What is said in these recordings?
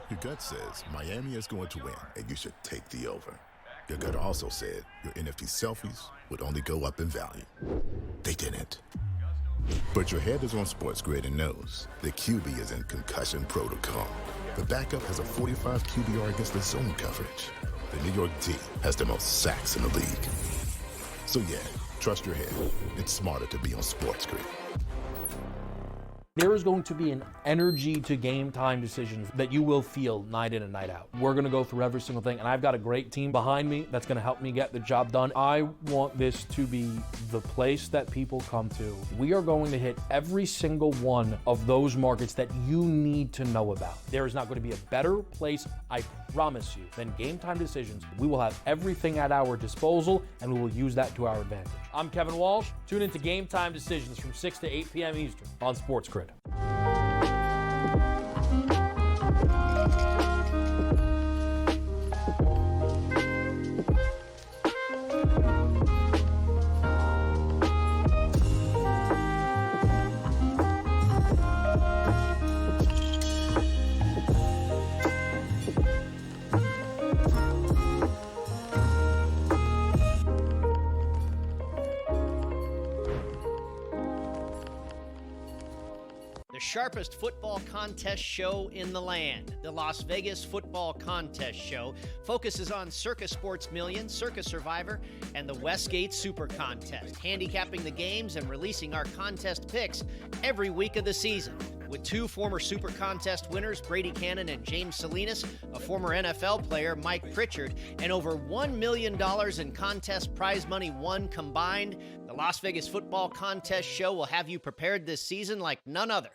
Your gut says Miami is going to win, and you should take the over. Your gut also said your NFT selfies would only go up in value. They didn't. But your head is on SportsGrid and knows the QB is in concussion protocol. The backup has a 45 QBR against the zone coverage. The New York D has the most sacks in the league. So yeah, trust your head. It's smarter to be on SportsGrid. There is going to be an energy to game time decisions that you will feel night in and night out. We're going to go through every single thing, and I've got a great team behind me that's going to help me get the job done. I want this to be the place that people come to. We are going to hit every single one of those markets that you need to know about. There is not going to be a better place, I promise you, than Game Time Decisions. We will have everything at our disposal, and we will use that to our advantage. I'm Kevin Walsh. Tune into Game Time Decisions from 6 to 8 p.m. Eastern on SportsGrid. The sharpest football contest show in the land, the Las Vegas Football Contest Show, focuses on Circus Sports Million, Circus Survivor, and the Westgate Super Contest, handicapping the games and releasing our contest picks every week of the season. With two former Super Contest winners, Brady Cannon and James Salinas, a former NFL player, Mike Pritchard, and over $1 million in contest prize money won combined, the Las Vegas Football Contest Show will have you prepared this season like none other.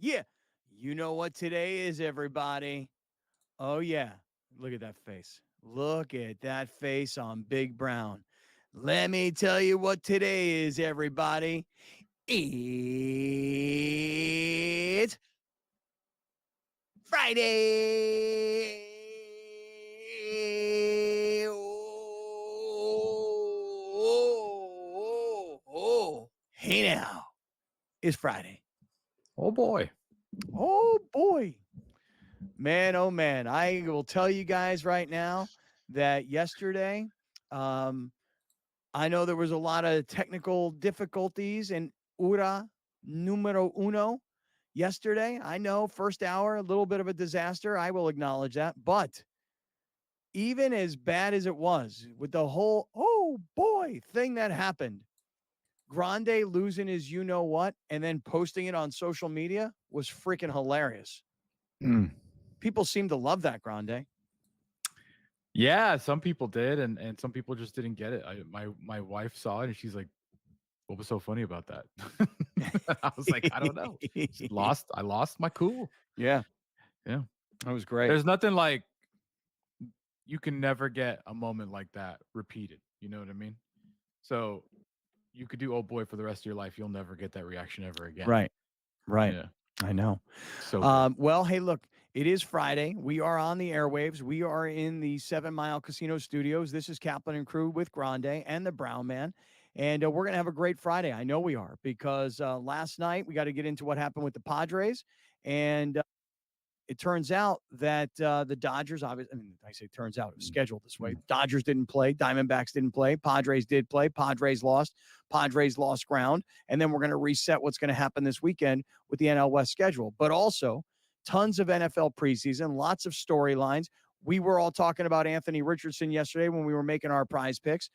Yeah. You know what today is, everybody. Oh, yeah. Look at that face. Look at that face on Big Brown. Let me tell you what today is, everybody. It's Friday. Hey now. It's Friday. Oh, boy. Oh, boy. Man, oh, man. I will tell you guys right now that yesterday, I know there was a lot of technical difficulties in Ura numero uno yesterday. I know, first hour, a little bit of a disaster. I will acknowledge that. But even as bad as it was with the whole, oh, boy, thing that happened, Grande losing his you-know-what and then posting it on social media was freaking hilarious. People seem to love that, Grande. Yeah, some people did, and some people just didn't get it. My wife saw it, and she's like, what was so funny about that? I was like, I don't know. I lost my cool. Yeah. Yeah. That was great. There's nothing like, you can never get a moment like that repeated. You know what I mean? So you could do oh boy for the rest of your life. You'll never get that reaction ever again. Right. Yeah. I know. So well, hey, look, it is Friday. We are on the airwaves. We are in the 7 Mile Casino Studios. This is Kaplan and Crew with Grande and the Brown Man. And we're going to have a great Friday. I know we are, because last night we got to get into what happened with the Padres. And it turns out that the Dodgers, obviously, I say turns out, it was scheduled this way. Dodgers didn't play. Diamondbacks didn't play. Padres did play. Padres lost. Padres lost ground. And then we're going to reset what's going to happen this weekend with the NL West schedule. But also, tons of NFL preseason, lots of storylines. We were all talking about Anthony Richardson yesterday when we were making our prize picks.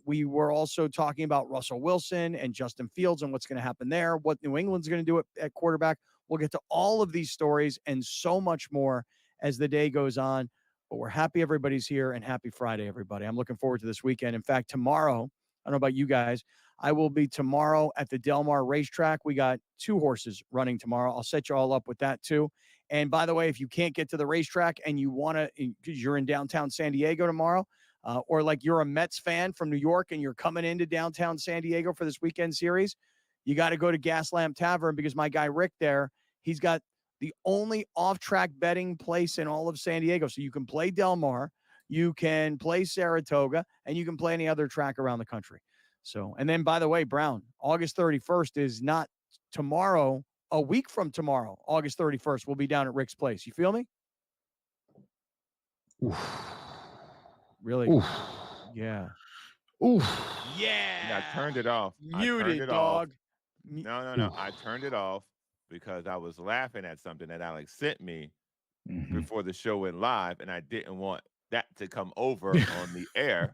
We were also talking about Russell Wilson and Justin Fields and what's going to happen there, what New England's going to do at quarterback. We'll get to all of these stories and so much more as the day goes on. But we're happy everybody's here, and happy Friday, everybody. I'm looking forward to this weekend. In fact, tomorrow, I don't know about you guys, I will be tomorrow at the Del Mar racetrack. We got 2 horses running tomorrow. I'll set you all up with that too. And by the way, if you can't get to the racetrack and you want to, because you're in downtown San Diego tomorrow, or like you're a Mets fan from New York and you're coming into downtown San Diego for this weekend series, you got to go to Gaslamp Tavern, because my guy Rick there, he's got the only off-track betting place in all of San Diego. So you can play Del Mar, you can play Saratoga, and you can play any other track around the country. So, and then by the way, Brown, August 31st is not tomorrow, a week from tomorrow, August 31st, we'll be down at Rick's Place. You feel me? Oof. Really? Oof. Yeah. Oof. Yeah. I turned it off. Muted, dog. No. I turned it off because I was laughing at something that Alex sent me before the show went live, and I didn't want that to come over on the air.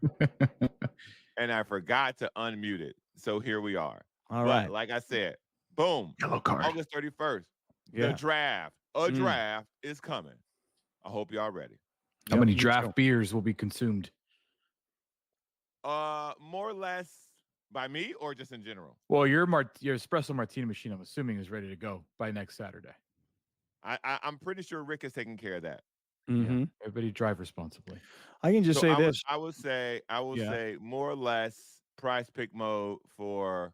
And I forgot to unmute it. So here we are. All right. Like I said, boom. Yellow card. August 31st. Yeah. The draft. A draft is coming. I hope y'all ready. How many draft beers will be consumed? More or less by me or just in general? Well, your espresso martini machine, I'm assuming, is ready to go by next Saturday. I'm pretty sure Rick is taking care of that. Mm-hmm. Yeah. Everybody drive responsibly. I can just say this. I will say more or less prize pick mode for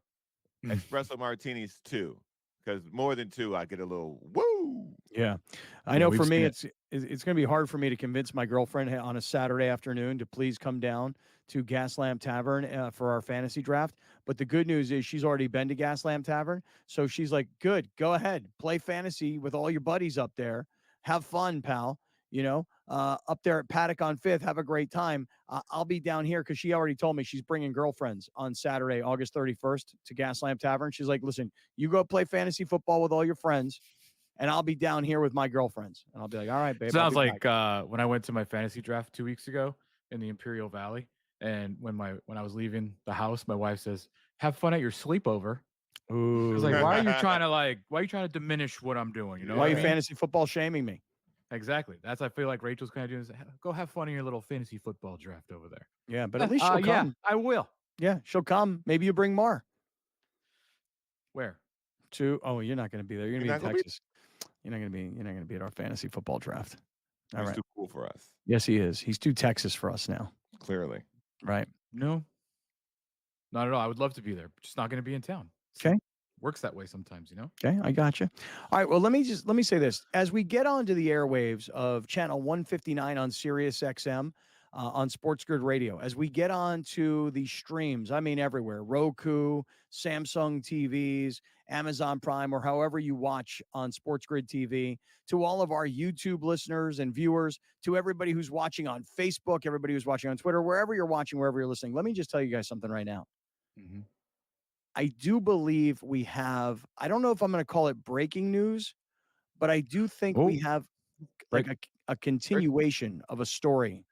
espresso martinis too, because more than two, I get a little woo. Yeah, I know. For me, it's going to be hard for me to convince my girlfriend on a Saturday afternoon to please come down to Gaslamp Tavern for our fantasy draft. But the good news is she's already been to Gaslamp Tavern, so she's like, "Good, go ahead, play fantasy with all your buddies up there. Have fun, pal. You know, up there at Paddock on 5th, have a great time. I'll be down here," because she already told me she's bringing girlfriends on Saturday, August 31st to Gaslamp Tavern. She's like, "Listen, you go play fantasy football with all your friends, and I'll be down here with my girlfriends." And I'll be like, "All right, babe." Sounds like when I went to my fantasy draft 2 weeks ago in the Imperial Valley, and when I was leaving the house, my wife says, "Have fun at your sleepover." Ooh. I was like, why are you trying to diminish what I'm doing? You know, why are you fantasy football shaming me? Exactly. I feel like Rachel's kind of doing this. Go have fun in your little fantasy football draft over there. Yeah, but at least she'll come. Yeah, I will. Yeah, she'll come. Maybe you bring Mar. Where? Oh, you're not going to be there. You're going to be in Texas. You're not going to be at our fantasy football draft. All right. He's too cool for us. Yes, he is. He's too Texas for us now. Clearly. Right. No. Not at all. I would love to be there. Just not going to be in town. Okay. Works that way sometimes, you know? Okay, I got you. All right, well, let me say this. As we get onto the airwaves of channel 159 on Sirius XM on SportsGrid Radio, as we get onto the streams, I mean everywhere, Roku, Samsung TVs, Amazon Prime, or however you watch on SportsGrid TV, to all of our YouTube listeners and viewers, to everybody who's watching on Facebook, everybody who's watching on Twitter, wherever you're watching, wherever you're listening, let me just tell you guys something right now. Mm-hmm. I do believe we have, I don't know if I'm going to call it breaking news, but I do think we have like a continuation of a story.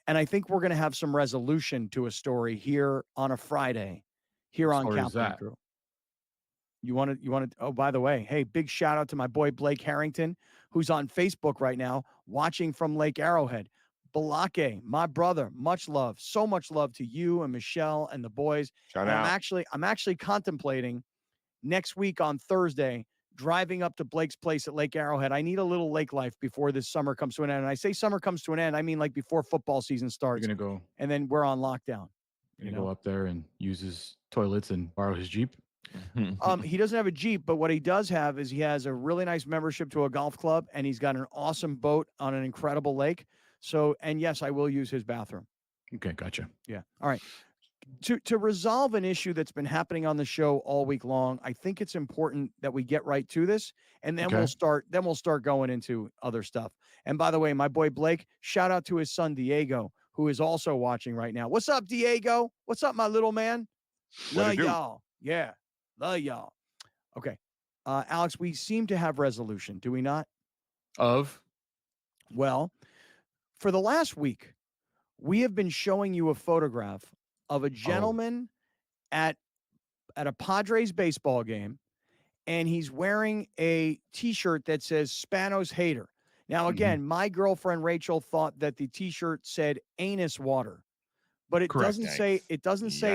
And I think we're going to have some resolution to a story here on a Friday here on Kaplan and Crew. You want to, oh, by the way, hey, big shout out to my boy Blake Harrington, who's on Facebook right now, watching from Lake Arrowhead. Balake, my brother, much love, so much love to you and Michelle and the boys. Shout out. I'm actually contemplating next week on Thursday driving up to Blake's place at Lake Arrowhead. I need a little lake life before this summer comes to an end. And I say summer comes to an end, I mean like before football season starts. You're gonna go, and then we're on lockdown. You go up there and use his toilets and borrow his Jeep. He doesn't have a Jeep, but what he does have is he has a really nice membership to a golf club, and he's got an awesome boat on an incredible lake. So, and yes, I will use his bathroom. Okay, gotcha. Yeah. All right. To resolve an issue that's been happening on the show all week long, I think it's important that we get right to this, and then we'll start going into other stuff. And by the way, my boy Blake, shout out to his son Diego, who is also watching right now. What's up, Diego? What's up, my little man? Love y'all. Yeah. Love y'all. Okay. Alex, we seem to have resolution, do we not? Well, for the last week, we have been showing you a photograph of a gentleman at a Padres baseball game, and he's wearing a T-shirt that says Spanos Hater. Now, again, my girlfriend Rachel thought that the T-shirt said anus water, but it doesn't say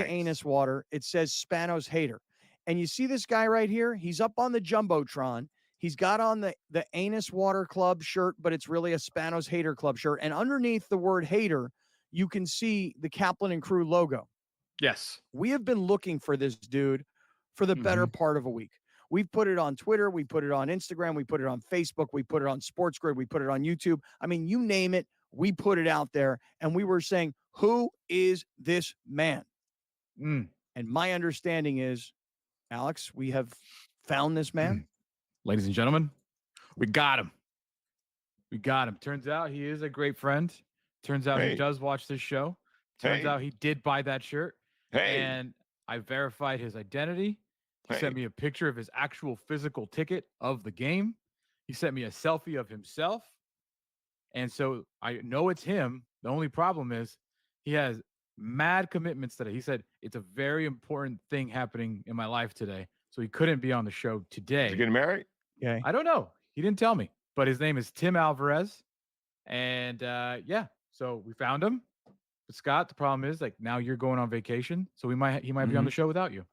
anus water. It says Spanos Hater. And you see this guy right here? He's up on the Jumbotron. He's got on the Anus Water Club shirt, but it's really a Spanos Hater Club shirt. And underneath the word hater, you can see the Kaplan and Crew logo. Yes. We have been looking for this dude for the better part of a week. We've put it on Twitter. We put it on Instagram. We put it on Facebook. We put it on SportsGrid. We put it on YouTube. I mean, you name it, we put it out there. And we were saying, who is this man? And my understanding is, Alex, we have found this man. Ladies and gentlemen, we got him. We got him. Turns out he is a great friend. Turns out he does watch this show. Turns out he did buy that shirt. And I verified his identity. He sent me a picture of his actual physical ticket of the game. He sent me a selfie of himself. And so I know it's him. The only problem is he has mad commitments today. He said it's a very important thing happening in my life today. So he couldn't be on the show today. Is he getting married? Yeah. I don't know. He didn't tell me. But his name is Tim Alvarez. And so we found him. But Scott, the problem is like now you're going on vacation. So he might be on the show without you.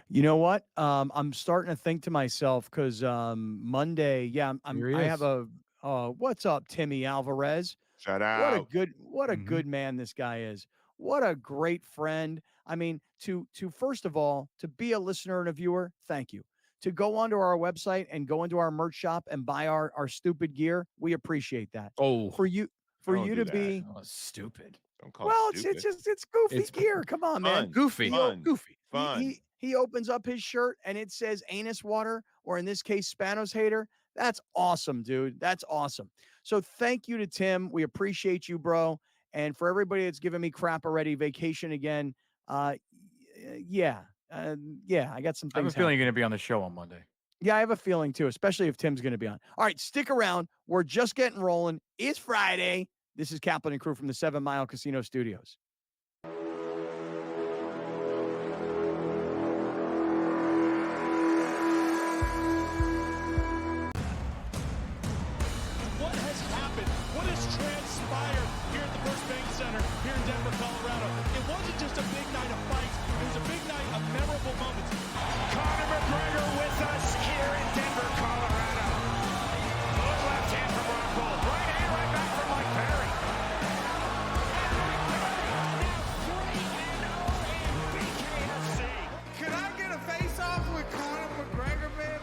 You know what? I'm starting to think to myself because Monday, I have a what's up, Timmy Alvarez? Shout out. What a good man this guy is. What a great friend. I mean, to first of all, to be a listener and a viewer, thank you. To go onto our website and go into our merch shop and buy our stupid gear, we appreciate that. Oh, for you to be stupid. Well, it's goofy gear. Come on, man. Goofy. Fun. He opens up his shirt and it says anus water, or in this case, Spanos hater. That's awesome, dude. That's awesome. So thank you to Tim. We appreciate you, bro. And for everybody that's giving me crap already, vacation again. I got some things. I have a feeling you're going to be on the show on Monday. Yeah, I have a feeling too, especially if Tim's going to be on. All right, stick around. We're just getting rolling. It's Friday. This is Kaplan and Crew from the 7 Mile Casino Studios. What has happened? What has transpired here at the First Bank Center here in Denver, Colorado? It wasn't just a big night of fights. It was a big night of memorable moments. Conor McGregor with us here in Denver, Colorado. Good left hand from Rockhold. Right hand right back from Mike Perry. Now 3-0 in BKFC. Could I get a face-off with Conor McGregor, man?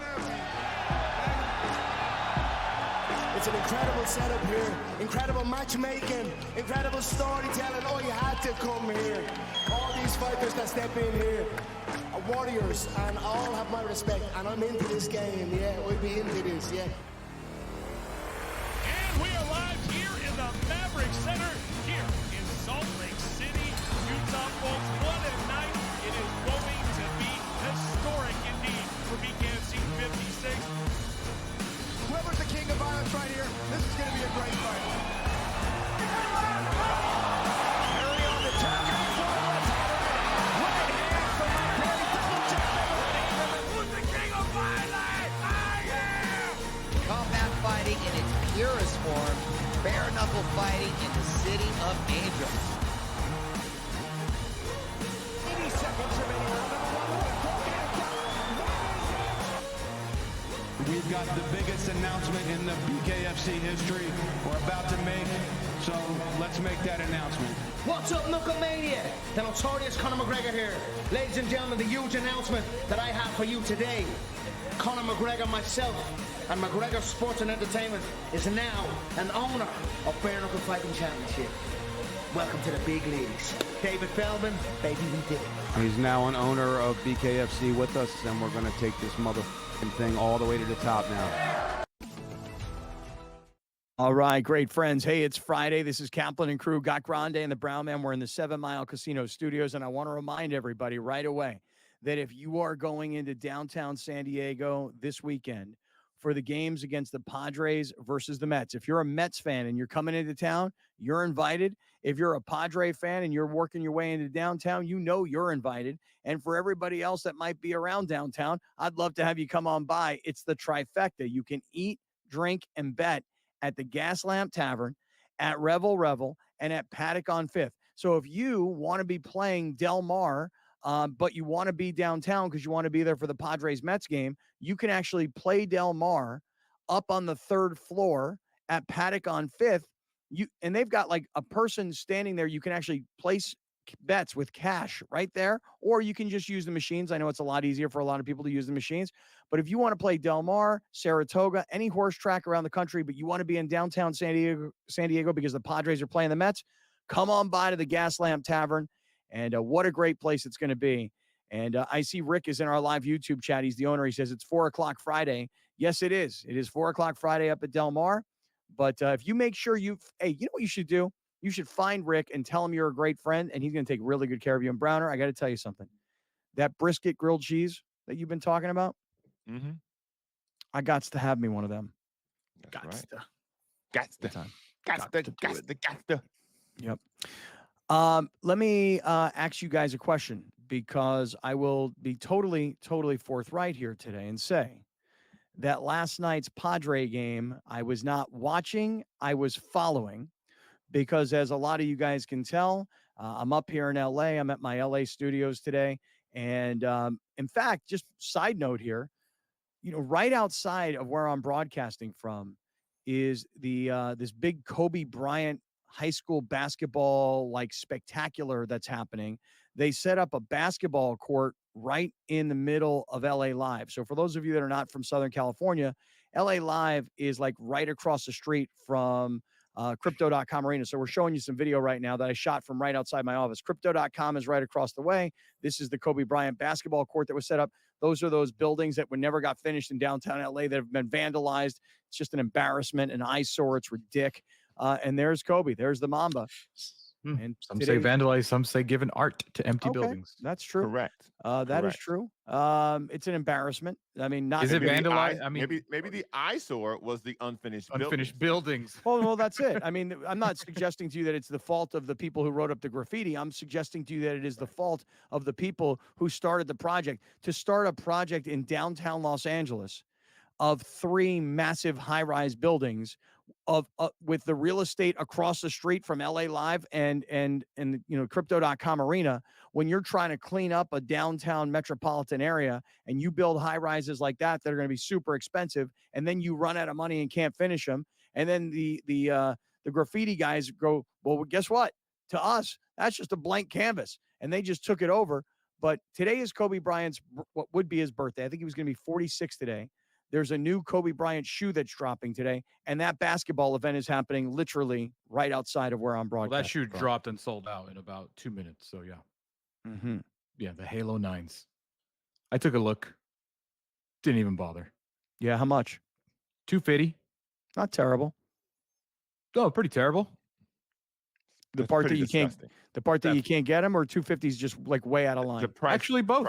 It's an incredible setup here, incredible matchmaking, incredible storytelling. Oh, you had to come here. All these fighters that step in here are warriors, and all have my respect. And I'm into this game, yeah. We'll be into this, yeah. And we are live here in the Maverick Center here in Salt Lake City, Utah, folks. What a night. It is going to be historic indeed for BKFC 56. Whoever's the king of violence right here, this is going to be a great fight. Perry on the top. Right hand from Mike Perry. Double check. Who's the king of violence? I am! Combat fighting in its purest form, bare knuckle fighting in the city of angels. 80 seconds remaining. We've got the biggest announcement in the BKFC history we're about to make, so let's make that announcement. What's up, Knucklemania? The notorious Conor McGregor here. Ladies and gentlemen, the huge announcement that I have for you today. Conor McGregor, myself, and McGregor Sports and Entertainment is now an owner of Bare Knuckle Fighting Championship. Welcome to the big leagues. David Feldman, baby, we did it. He's now an owner of BKFC with us, and we're going to take this motherfucking thing all the way to the top now. All right, great friends. Hey, it's Friday. This is Kaplan and Crew. Got Grande and the Brown Man. We're in the 7 Mile Casino Studios, and I want to remind everybody right away that if you are going into downtown San Diego this weekend for the games against the Padres versus the Mets, if you're a Mets fan and you're coming into town, you're invited. If you're a Padre fan and you're working your way into downtown, you know you're invited. And for everybody else that might be around downtown, I'd love to have you come on by. It's the trifecta. You can eat, drink, and bet at the Gas Lamp Tavern, at Revel Revel, and at Paddock on 5th. So if you want to be playing Del Mar, but you want to be downtown because you want to be there for the Padres-Mets game, you can actually play Del Mar up on the 3rd floor at Paddock on 5th. And they've got like a person standing there. You can actually place bets with cash right there, or you can just use the machines. I know it's a lot easier for a lot of people to use the machines, but if you want to play Del Mar, Saratoga, any horse track around the country, but you want to be in downtown San Diego because the Padres are playing the Mets, come on by to the Gas Lamp Tavern, and what a great place it's going to be. And I see Rick is in our live YouTube chat. He's the owner. He says it's 4:00 Friday. Yes, it is. It is 4:00 Friday up at Del Mar. But if you make sure you know what you should do? You should find Rick and tell him you're a great friend, and he's going to take really good care of you. And Browner, I got to tell you something. That brisket grilled cheese that you've been talking about, I got to have me one of them. That's right. Got to. Yep. Let me ask you guys a question, because I will be totally forthright here today and say that last night's Padre game, I was not watching, I was following, because as a lot of you guys can tell, I'm up here in LA. I'm at my LA studios today. And in fact, just side note here, right outside of where I'm broadcasting from is the this big Kobe Bryant high school basketball spectacular that's happening. They set up a basketball court right in the middle of LA Live. So for those of you that are not from Southern California, LA Live is right across the street from Crypto.com arena. So we're showing you some video right now that I shot from right outside my office. Crypto.com is right across the way. This is the Kobe Bryant basketball court that was set up. Those are those buildings that never got finished in downtown LA that have been vandalized. It's just an embarrassment, an eyesore. It's ridiculous. And there's Kobe. There's the Mamba. And some say vandalize, some say given art to empty buildings. That's true. Correct. That is true. It's an embarrassment. I mean, not is it vandalized? I mean, maybe the eyesore was the unfinished buildings. Well, that's it. I mean, I'm not suggesting to you that it's the fault of the people who wrote up the graffiti. I'm suggesting to you that it is the fault of the people who started the project. To start a project in downtown Los Angeles of 3 massive high-rise buildings with the real estate across the street from LA Live and Crypto.com arena, when you're trying to clean up a downtown metropolitan area and you build high rises like that are going to be super expensive, and then you run out of money and can't finish them, and then the graffiti guys go, well, guess what? To us, that's just a blank canvas, and they just took it over. But today is Kobe Bryant's, what would be his birthday. I think he was going to be 46 today. There's a new Kobe Bryant shoe that's dropping today, and that basketball event is happening literally right outside of where I'm broadcasting. Well, that shoe dropped and sold out in about 2 minutes. So yeah, yeah, the Halo 9s. I took a look, didn't even bother. Yeah, how much? $250. Not terrible. Oh, pretty terrible. The part that you can't get them, or $250 is just way out of line. The price, actually both. The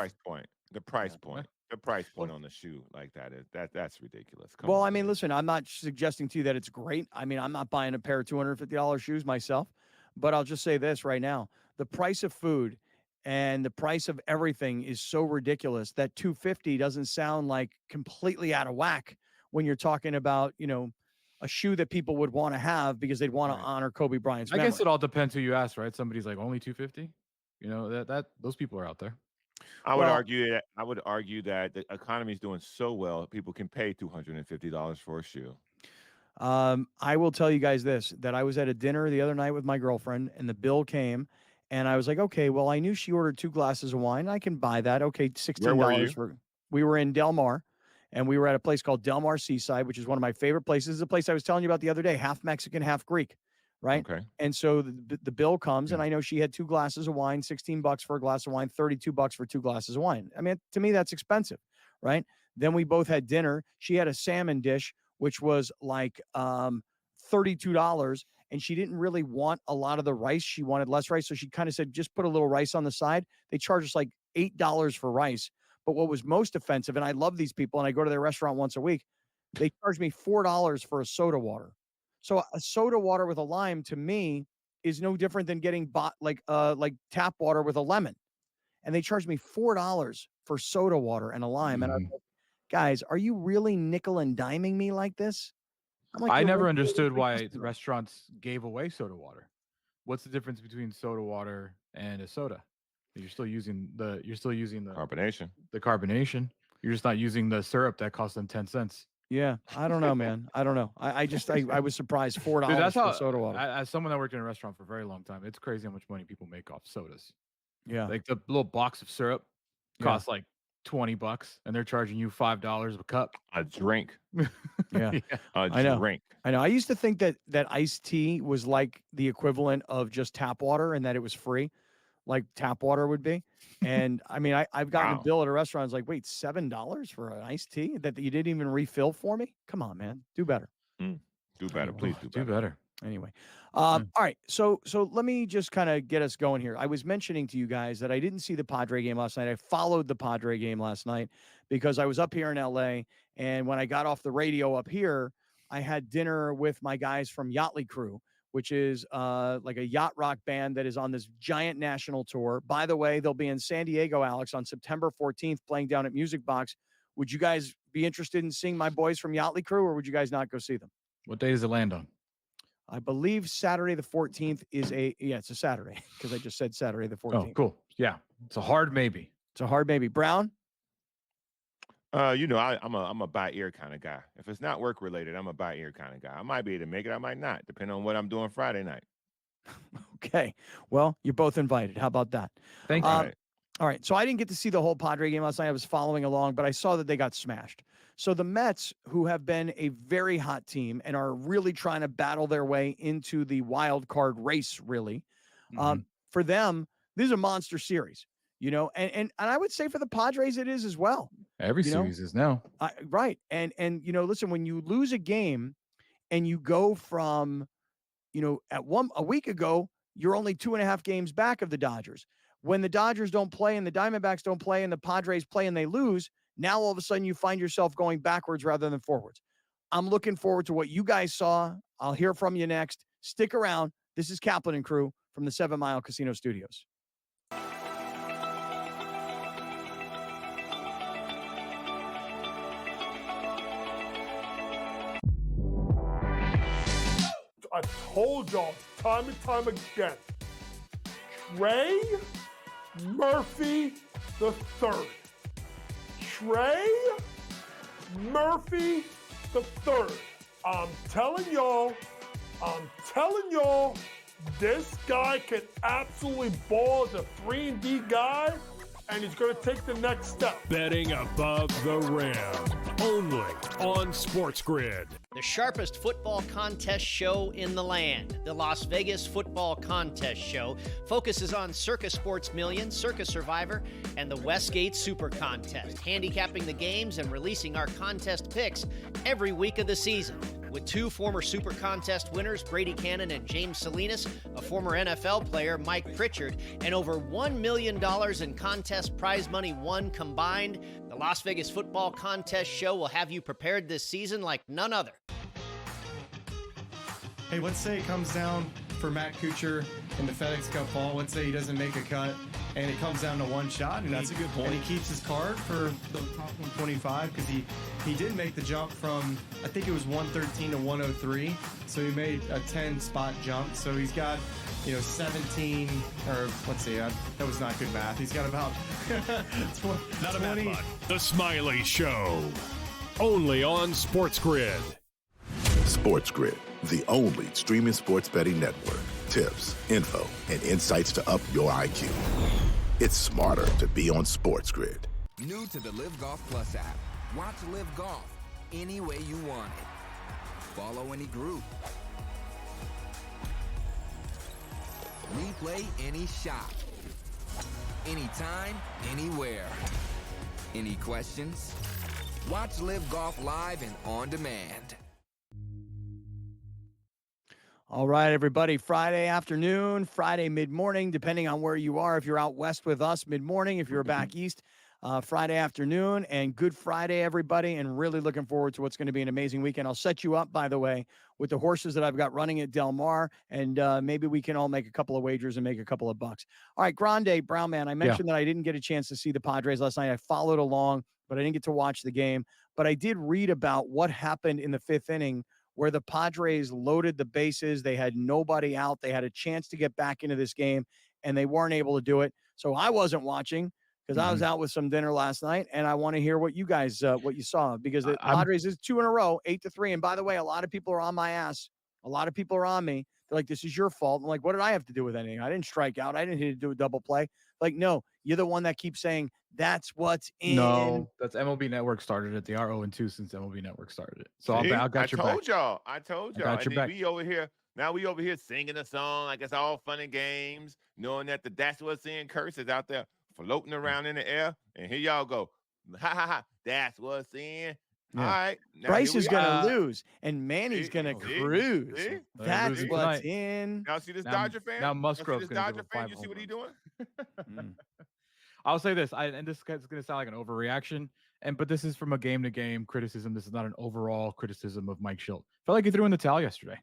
price point. The price point on the shoe like that is that's ridiculous. Well, I mean, listen, I'm not suggesting to you that it's great. I mean, I'm not buying a pair of $250 shoes myself, but I'll just say this right now. The price of food and the price of everything is so ridiculous that $250 doesn't sound like completely out of whack when you're talking about, a shoe that people would want to have because they'd want to honor Kobe Bryant's memory. I guess it all depends who you ask, right? Somebody's like, only $250. That those people are out there. I would argue that the economy is doing so well, people can pay $250 for a shoe. I will tell you guys this, that I was at a dinner the other night with my girlfriend, and the bill came, and I was like, okay, well, I knew she ordered 2 glasses of wine. I can buy that. Okay, $16. We were in Del Mar, and we were at a place called Del Mar Seaside, which is one of my favorite places. It's a place I was telling you about the other day, half Mexican, half Greek. Right. Okay. And so the bill comes, and I know she had 2 glasses of wine, $16 for a glass of wine, $32 for 2 glasses of wine. I mean, to me, that's expensive. Right. Then we both had dinner. She had a salmon dish, which was like $32. And she didn't really want a lot of the rice. She wanted less rice. So she kind of said, just put a little rice on the side. They charge us like $8 for rice. But what was most offensive, and I love these people, and I go to their restaurant once a week, they charge me $4 for a soda water. So a soda water with a lime, to me, is no different than getting like tap water with a lemon. And they charged me $4 for soda water and a lime. And I was like, guys, are you really nickel and diming me like this? I never understood why the restaurants gave away soda water. What's the difference between soda water and a soda? You're still using the carbonation. The carbonation. You're just not using the syrup that costs them 10 cents. Yeah, I don't know, man. I don't know. I was surprised. $4 Dude, that's for how, a soda water. as someone that worked in a restaurant for a very long time, it's crazy how much money people make off sodas. Yeah. Like the little box of syrup costs like $20, and they're charging you $5 a cup. A drink. Yeah. I know. Drink. I know. I used to think that iced tea was like the equivalent of just tap water and that it was free, like tap water would be. And I mean, I've gotten a bill at a restaurant. It's like, wait, $7 for an iced tea that you didn't even refill for me? Come on, man. Do better. Do better. Please do better. Do better. Anyway, all right. So let me just kind of get us going here. I was mentioning to you guys that I didn't see the Padre game last night. I followed the Padre game last night because I was up here in LA, and when I got off the radio up here, I had dinner with my guys from Yachtly Crew, which is like a yacht rock band that is on this giant national tour. By the way, they'll be in San Diego, Alex, on September 14th, playing down at Music Box. Would you guys be interested in seeing my boys from Yachtly Crew, or would you guys not go see them? What day does it land on? I believe Saturday the 14th is it's a Saturday because I just said Saturday the 14th. Oh, cool. Yeah. It's a hard maybe. It's a hard maybe. Brown? I'm a by ear kind of guy. If it's not work related, I'm a by ear kind of guy. I might be able to make it, I might not, depending on what I'm doing Friday night. Okay. Well, you're both invited. How about that? Thank you. All right. So I didn't get to see the whole Padre game last night. I was following along, but I saw that they got smashed. So the Mets, who have been a very hot team and are really trying to battle their way into the wild card race, really, for them, this is a monster series, and I would say for the Padres, it is as well. Every series is now. Right. And listen, when you lose a game and you go from, a week ago, you're only 2.5 games back of the Dodgers. When the Dodgers don't play and the Diamondbacks don't play and the Padres play and they lose, now all of a sudden you find yourself going backwards rather than forwards. I'm looking forward to what you guys saw. I'll hear from you next. Stick around. This is Kaplan and Crew from the 7 Mile Casino Studios. I told y'all time and time again, Trey Murphy the third. Trey Murphy the third. I'm telling y'all, this guy can absolutely ball as a 3-and-D guy, and he's going to take the next step. Betting above the rim. Only on SportsGrid. The sharpest football contest show in the land, the Las Vegas Football Contest Show, focuses on Circa Sports Million, Circa Survivor, and the Westgate Super Contest, handicapping the games and releasing our contest picks every week of the season. With 2 former Super Contest winners, Brady Cannon and James Salinas, a former NFL player, Mike Pritchard, and over $1 million in contest prize money won combined, the Las Vegas Football Contest Show will have you prepared this season like none other. Hey, let's say it comes down for Matt Kuchar in the FedEx Cup fall. Let's say he doesn't make a cut, and it comes down to one shot. And That's a good point. And he keeps his card for the top 125 because he did make the jump from, I think it was 113 to 103. So he made a 10-spot jump. So he's got, 17, or let's see, that was not good math. He's got about 20. Not a math bug. The Smiley Show. Only on SportsGrid. SportsGrid, the only streaming sports betting network. Tips, info, and insights to up your IQ. It's smarter to be on SportsGrid. New to the Live Golf Plus app. Watch Live Golf any way you want it. Follow any group. Replay any shot. Anytime, anywhere. Any questions? Watch Live Golf live and on demand. All right, everybody. Friday afternoon, Friday mid-morning, depending on where you are. If you're out west with us, mid-morning. If you're back east, Friday afternoon. And Good Friday, everybody. And really looking forward to what's going to be an amazing weekend. I'll set you up, by the way, with the horses that I've got running at Del Mar. And maybe we can all make a couple of wagers and make a couple of bucks. All right, Grande, Brown Man, I mentioned that I didn't get a chance to see the Padres last night. I followed along, but I didn't get to watch the game. But I did read about what happened in the 5th inning, where the Padres loaded the bases. They had nobody out. They had a chance to get back into this game, and they weren't able to do it. So I wasn't watching. because I was out with some dinner last night, and I want to hear what you guys what you saw, because the Padres is 2 in a row, 8-3. And by the way, a lot of people are on my ass. A lot of people are on me. They're like, "This is your fault." I'm like, "What did I have to do with anything? I didn't strike out. I didn't hit to do a double play." Like, no, you're the one that keeps saying that's what's in. No, that's MLB Network started it. They are 0-2 since MLB Network started it. So See? I got your back. I told y'all. got your And then back. we over here. Now we over here singing a song like it's all fun and games, knowing that the "that's what's in" curse is out there floating around in the air. And here y'all go. Ha ha ha. That's what's in. Yeah. All right. Now Bryce here is we going are. to lose, and Manny's going to cruise. See? That's losing what's tonight. in. Now see this Now- Dodger fan? now Now see Musgrove's this gonna Dodger give up fan? 5 You see home what he doing? I'll say this, and this is going to sound like an overreaction, but this is from a game-to-game criticism. This is not an overall criticism of Mike Schilt. Felt like he threw in the towel yesterday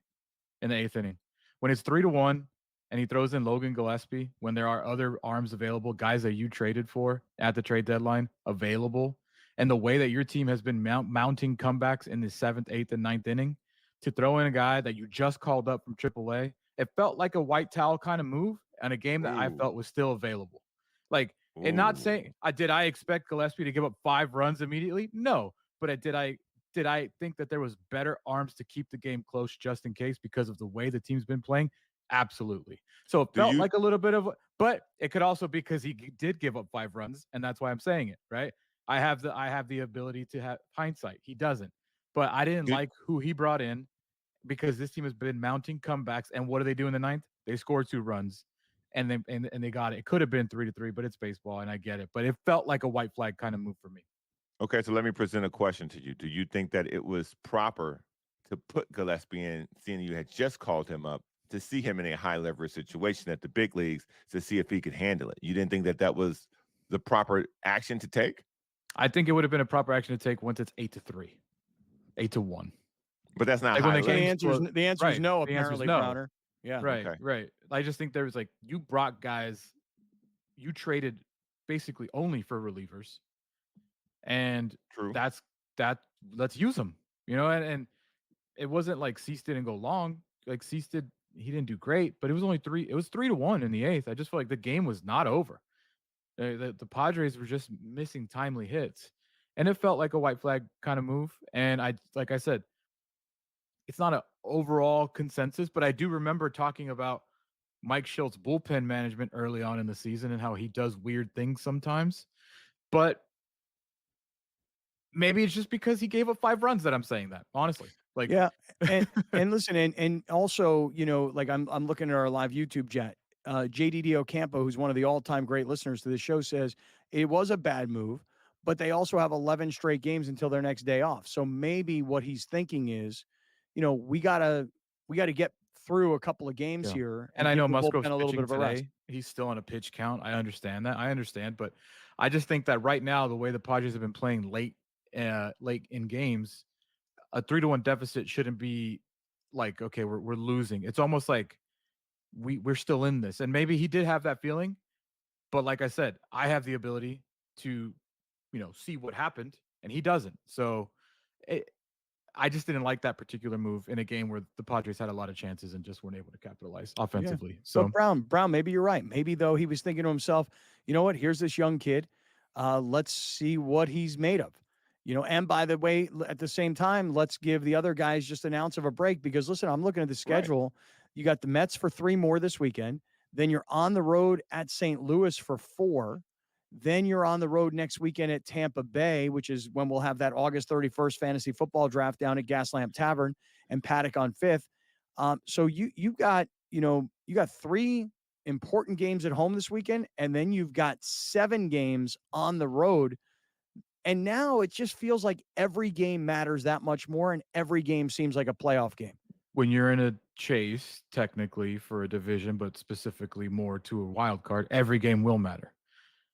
in the 8th inning. When it's 3-1 and he throws in Logan Gillespie, when there are other arms available, guys that you traded for at the trade deadline available, and the way that your team has been mounting comebacks in the 7th, 8th, and 9th inning, to throw in a guy that you just called up from AAA, it felt like a white towel kind of move and a game that I felt was still available. Like, and not saying did I expect Gillespie to give up 5 runs immediately? No, but did I think that there was better arms to keep the game close just in case because of the way the team's been playing? Absolutely. So it felt like a little bit of, but it could also be because he did give up 5 runs, and that's why I'm saying it, right? I have the ability to have hindsight. He doesn't, but I didn't like who he brought in, because this team has been mounting comebacks. And what do they do in the 9th? They score 2 runs. And they got it. It could have been 3-3, but it's baseball, and I get it. But it felt like a white flag kind of move for me. Okay, so let me present a question to you. Do you think that it was proper to put Gillespie in, seeing you had just called him up, to see him in a high leverage situation at the big leagues to see if he could handle it? You didn't think that that was the proper action to take? I think it would have been a proper action to take once it's 8-3, 8-1. But that's not like high when the leverage. The answer is no, The answer is apparently, no. Browner. Yeah. Right, Okay. right. I just think there was you brought guys, you traded basically only for relievers, and let's use them, and it wasn't like Cease didn't go long. Like Cease he didn't do great, but it was only 3-1 in the 8th. I just felt like the game was not over. The Padres were just missing timely hits, and it felt like a white flag kind of move. And like I said, it's not an overall consensus, but I do remember talking about Mike Schilt's bullpen management early on in the season and how he does weird things sometimes. But maybe it's just because he gave up 5 runs that I'm saying that, honestly. Like, yeah, and listen, and also, like I'm looking at our live YouTube chat. JDD Ocampo, who's one of the all-time great listeners to the show, says it was a bad move, but they also have 11 straight games until their next day off. So maybe what he's thinking is, we gotta get through a couple of games here, and I know give the Musgrove's bullpen a little bit of a rest. today. He's still on a pitch count. I understand that. But I just think that right now, the way the Padres have been playing late in games, a 3-1 deficit shouldn't be like, okay, we're losing. It's almost like we're still in this. And maybe he did have that feeling, but like I said, I have the ability to, see what happened, and he doesn't. So I just didn't like that particular move in a game where the Padres had a lot of chances and just weren't able to capitalize offensively. Yeah. So But Brown, maybe you're right. Maybe though he was thinking to himself, you know what? Here's this young kid. Let's see what he's made of. And by the way, at the same time, let's give the other guys just an ounce of a break, because listen, I'm looking at the schedule. Right. You got the Mets for 3 more this weekend. Then you're on the road at St. Louis for 4. Then you're on the road next weekend at Tampa Bay, which is when we'll have that August 31st fantasy football draft down at Gaslamp Tavern, and Paddock on 5th. So you got 3 important games at home this weekend, and then you've got 7 games on the road. And now it just feels like every game matters that much more, and every game seems like a playoff game. When you're in a chase, technically for a division, but specifically more to a wild card, every game will matter.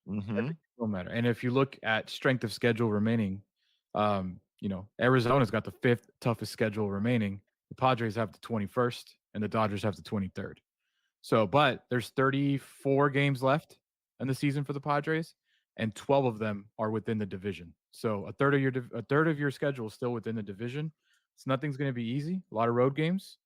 Mm-hmm. Will matter. And if you look at strength of schedule remaining, Arizona's got the 5th toughest schedule remaining. The Padres have the 21st, and the Dodgers have the 23rd. So, but there's 34 games left in the season for the Padres, and 12 of them are within the division. So a third of your schedule is still within the division. So nothing's going to be easy. A lot of road games.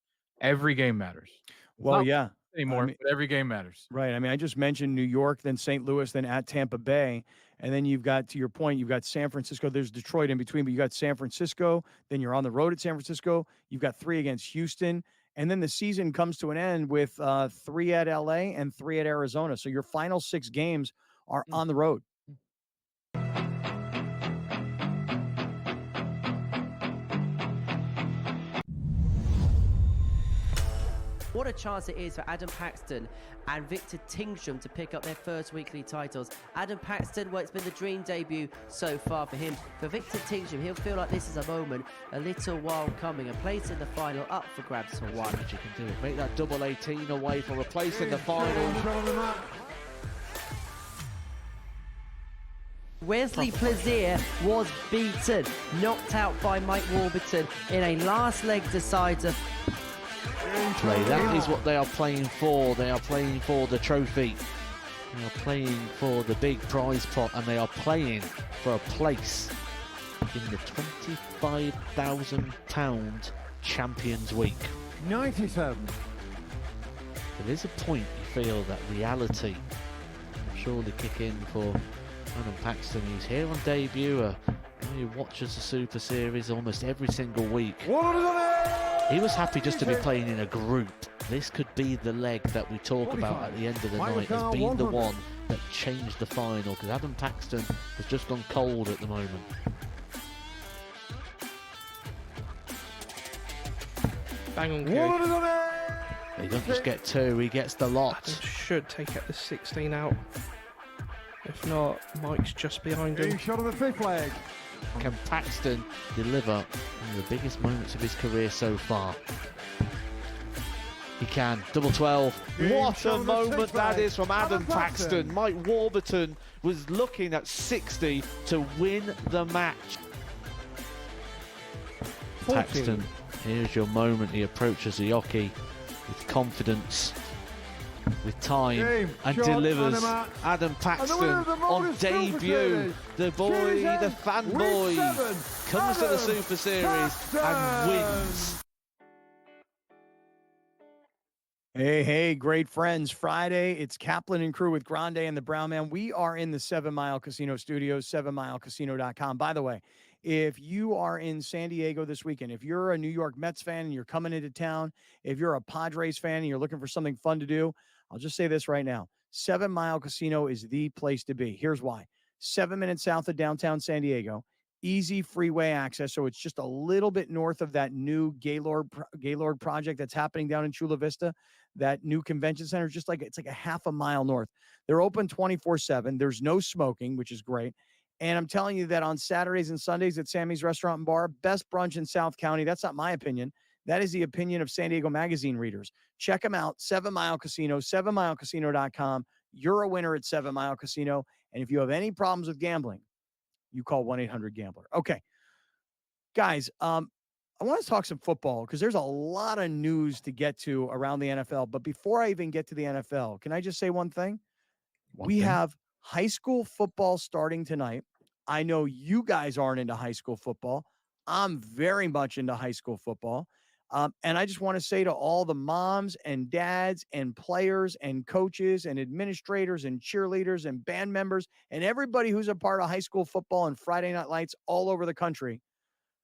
Every game matters. Well, yeah. anymore, but every game matters. Right. I mean, I just mentioned New York, then St. Louis, then at Tampa Bay. And then you've got, to your point, you've got San Francisco. There's Detroit in between, but you got San Francisco. Then you're on the road at San Francisco. You've got 3 against Houston. And then the season comes to an end with 3 at LA and 3 at Arizona. So your final 6 games are on the road. What a chance it is for Adam Paxton and Victor Tingsham to pick up their first weekly titles. Adam Paxton, well, it's been the dream debut so far for him. For Victor Tingsham, he'll feel like this is a moment a little while coming. A place in the final up for grabs for one. You can do it. Make that double 18 away for a place in the final. Wesley Plaisir was beaten, knocked out by Mike Warburton in a last leg decider. Play. That is what they are playing for. They are playing for the trophy. They are playing for the big prize pot, and they are playing for a place in the £25,000 Champions Week. 97. There is a point you feel that reality will surely kick in for Adam Paxton, who's here on debut, who watches the Super Series almost every single week. He was happy just to be playing in a group. This could be the leg that we talk about at the end of the night as being the one that changed the final, because Adam Paxton has just gone cold at the moment. Bang on cue. He doesn't just get 2, he gets the lot. Adam should take out the 16 out. If not, Mike's just behind him. Shot on the 5th leg. Can Paxton deliver one of the biggest moments of his career so far? He can. Double 12. What a moment that is from Adam Paxton. Mike Warburton was looking at 60 to win the match. 14. Paxton, here's your moment. He approaches the hockey with confidence, with time, and delivers. Adam Paxton on debut. The boy, the fanboy, comes to the Super Series and wins. Hey, great friends. Friday, it's Kaplan and Crew with Grande and the Brown Man. We are in the 7 Mile Casino Studios, 7milecasino.com. By the way, if you are in San Diego this weekend, if you're a New York Mets fan and you're coming into town, if you're a Padres fan and you're looking for something fun to do, I'll just say this right now. 7 Mile Casino is the place to be. Here's why. 7 minutes south of downtown San Diego, easy freeway access. So it's just a little bit north of that new Gaylord project that's happening down in Chula Vista. That new convention center is it's like a half a mile north. They're open 24/7. There's no smoking, which is great. And I'm telling you that on Saturdays and Sundays at Sammy's Restaurant and Bar, best brunch in South County. That's not my opinion. That is the opinion of San Diego Magazine readers. Check them out, 7 Mile Casino, 7milecasino.com. You're a winner at 7 Mile Casino. And if you have any problems with gambling, you call 1-800-GAMBLER. Okay. Guys, I want to talk some football because there's a lot of news to get to around the NFL. But before I even get to the NFL, can I just say one thing? We have high school football starting tonight. I know you guys aren't into high school football. I'm very much into high school football. And I just want to say to all the moms and dads and players and coaches and administrators and cheerleaders and band members and everybody who's a part of high school football and Friday Night Lights all over the country,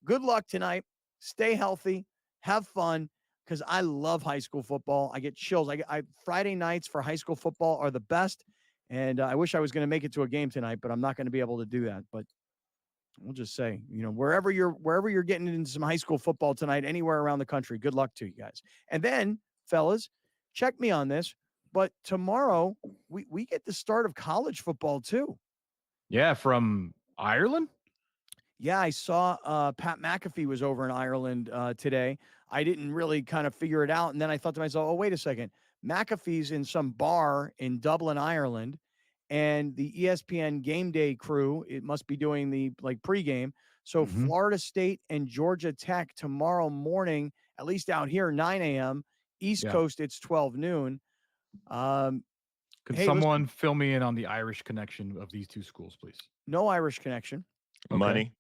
good luck tonight. Stay healthy. Have fun, because I love high school football. I get chills. Friday nights for high school football are the best, and I wish I was going to make it to a game tonight, but I'm not going to be able to do that. But we'll just say, wherever you're getting into some high school football tonight, anywhere around the country, good luck to you guys. And then, fellas, check me on this, but tomorrow we get the start of college football too. Yeah, from Ireland? Yeah, I saw Pat McAfee was over in Ireland today. I didn't really kind of figure it out. And then I thought to myself, oh, wait a second. McAfee's in some bar in Dublin, Ireland. And the ESPN game day crew, it must be doing the pregame. So Florida State and Georgia Tech tomorrow morning, at least out here, 9 a.m. East Coast, it's 12 noon. Could someone fill me in on the Irish connection of these two schools, please? No Irish connection. Okay. Money.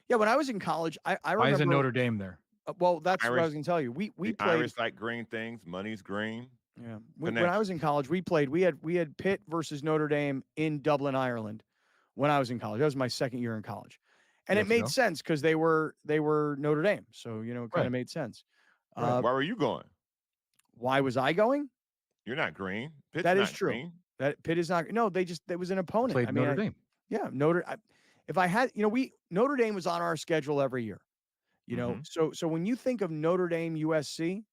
Yeah, when I was in college, I remember. Why isn't Notre Dame there? Well, that's what I was going to tell you. We played. Irish like green things. Money's green. Yeah. When I was in college, we had Pitt versus Notre Dame in Dublin, Ireland. When I was in college, that was my second year in college, and it made sense because they were Notre Dame, so it kind of made sense. Why were you going? Why was I going? You're not green. Pitt's That is not true. green. That Pitt is not. No, it was an opponent. Played Notre Dame. Yeah, if I had, Notre Dame was on our schedule every year. So when you think of Notre Dame USC,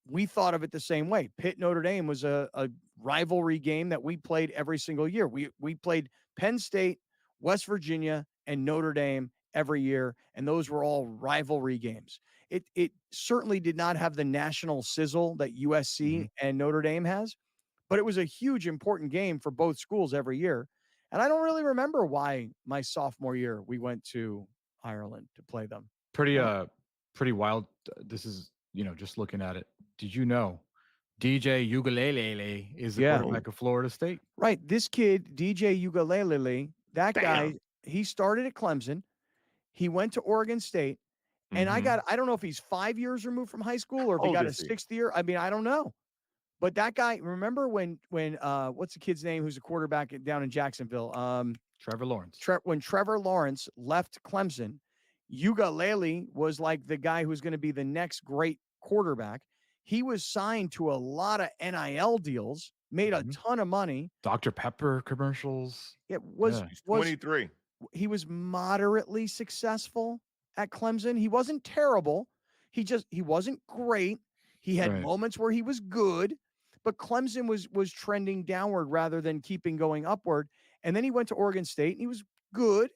we thought of it the same way. Pitt Notre Dame was a rivalry game that we played every single year. We played Penn State, West Virginia, and Notre Dame every year, and those were all rivalry games. It certainly did not have the national sizzle that USC and Notre Dame has, but it was a huge important game for both schools every year. And I don't really remember why my sophomore year we went to Ireland to play them. Pretty wild. This is, just looking at it. Did you know DJ Ugalele is the quarterback of Florida State? Right. This kid, DJ Ugalele, that guy, he started at Clemson. He went to Oregon State. And I don't know if he's 5 years removed from high school or if he got a sixth year. I mean, I don't know. But that guy, remember when what's the kid's name who's a quarterback down in Jacksonville? Trevor Lawrence. When Trevor Lawrence left Clemson, Ugalele was like the guy who's going to be the next great quarterback. He was signed to a lot of NIL deals, made a ton of money. Dr. Pepper commercials. He's 23. He was moderately successful at Clemson. He wasn't terrible. He wasn't great. He had moments where he was good, but Clemson was trending downward rather than keeping going upward. And then he went to Oregon State and he was good,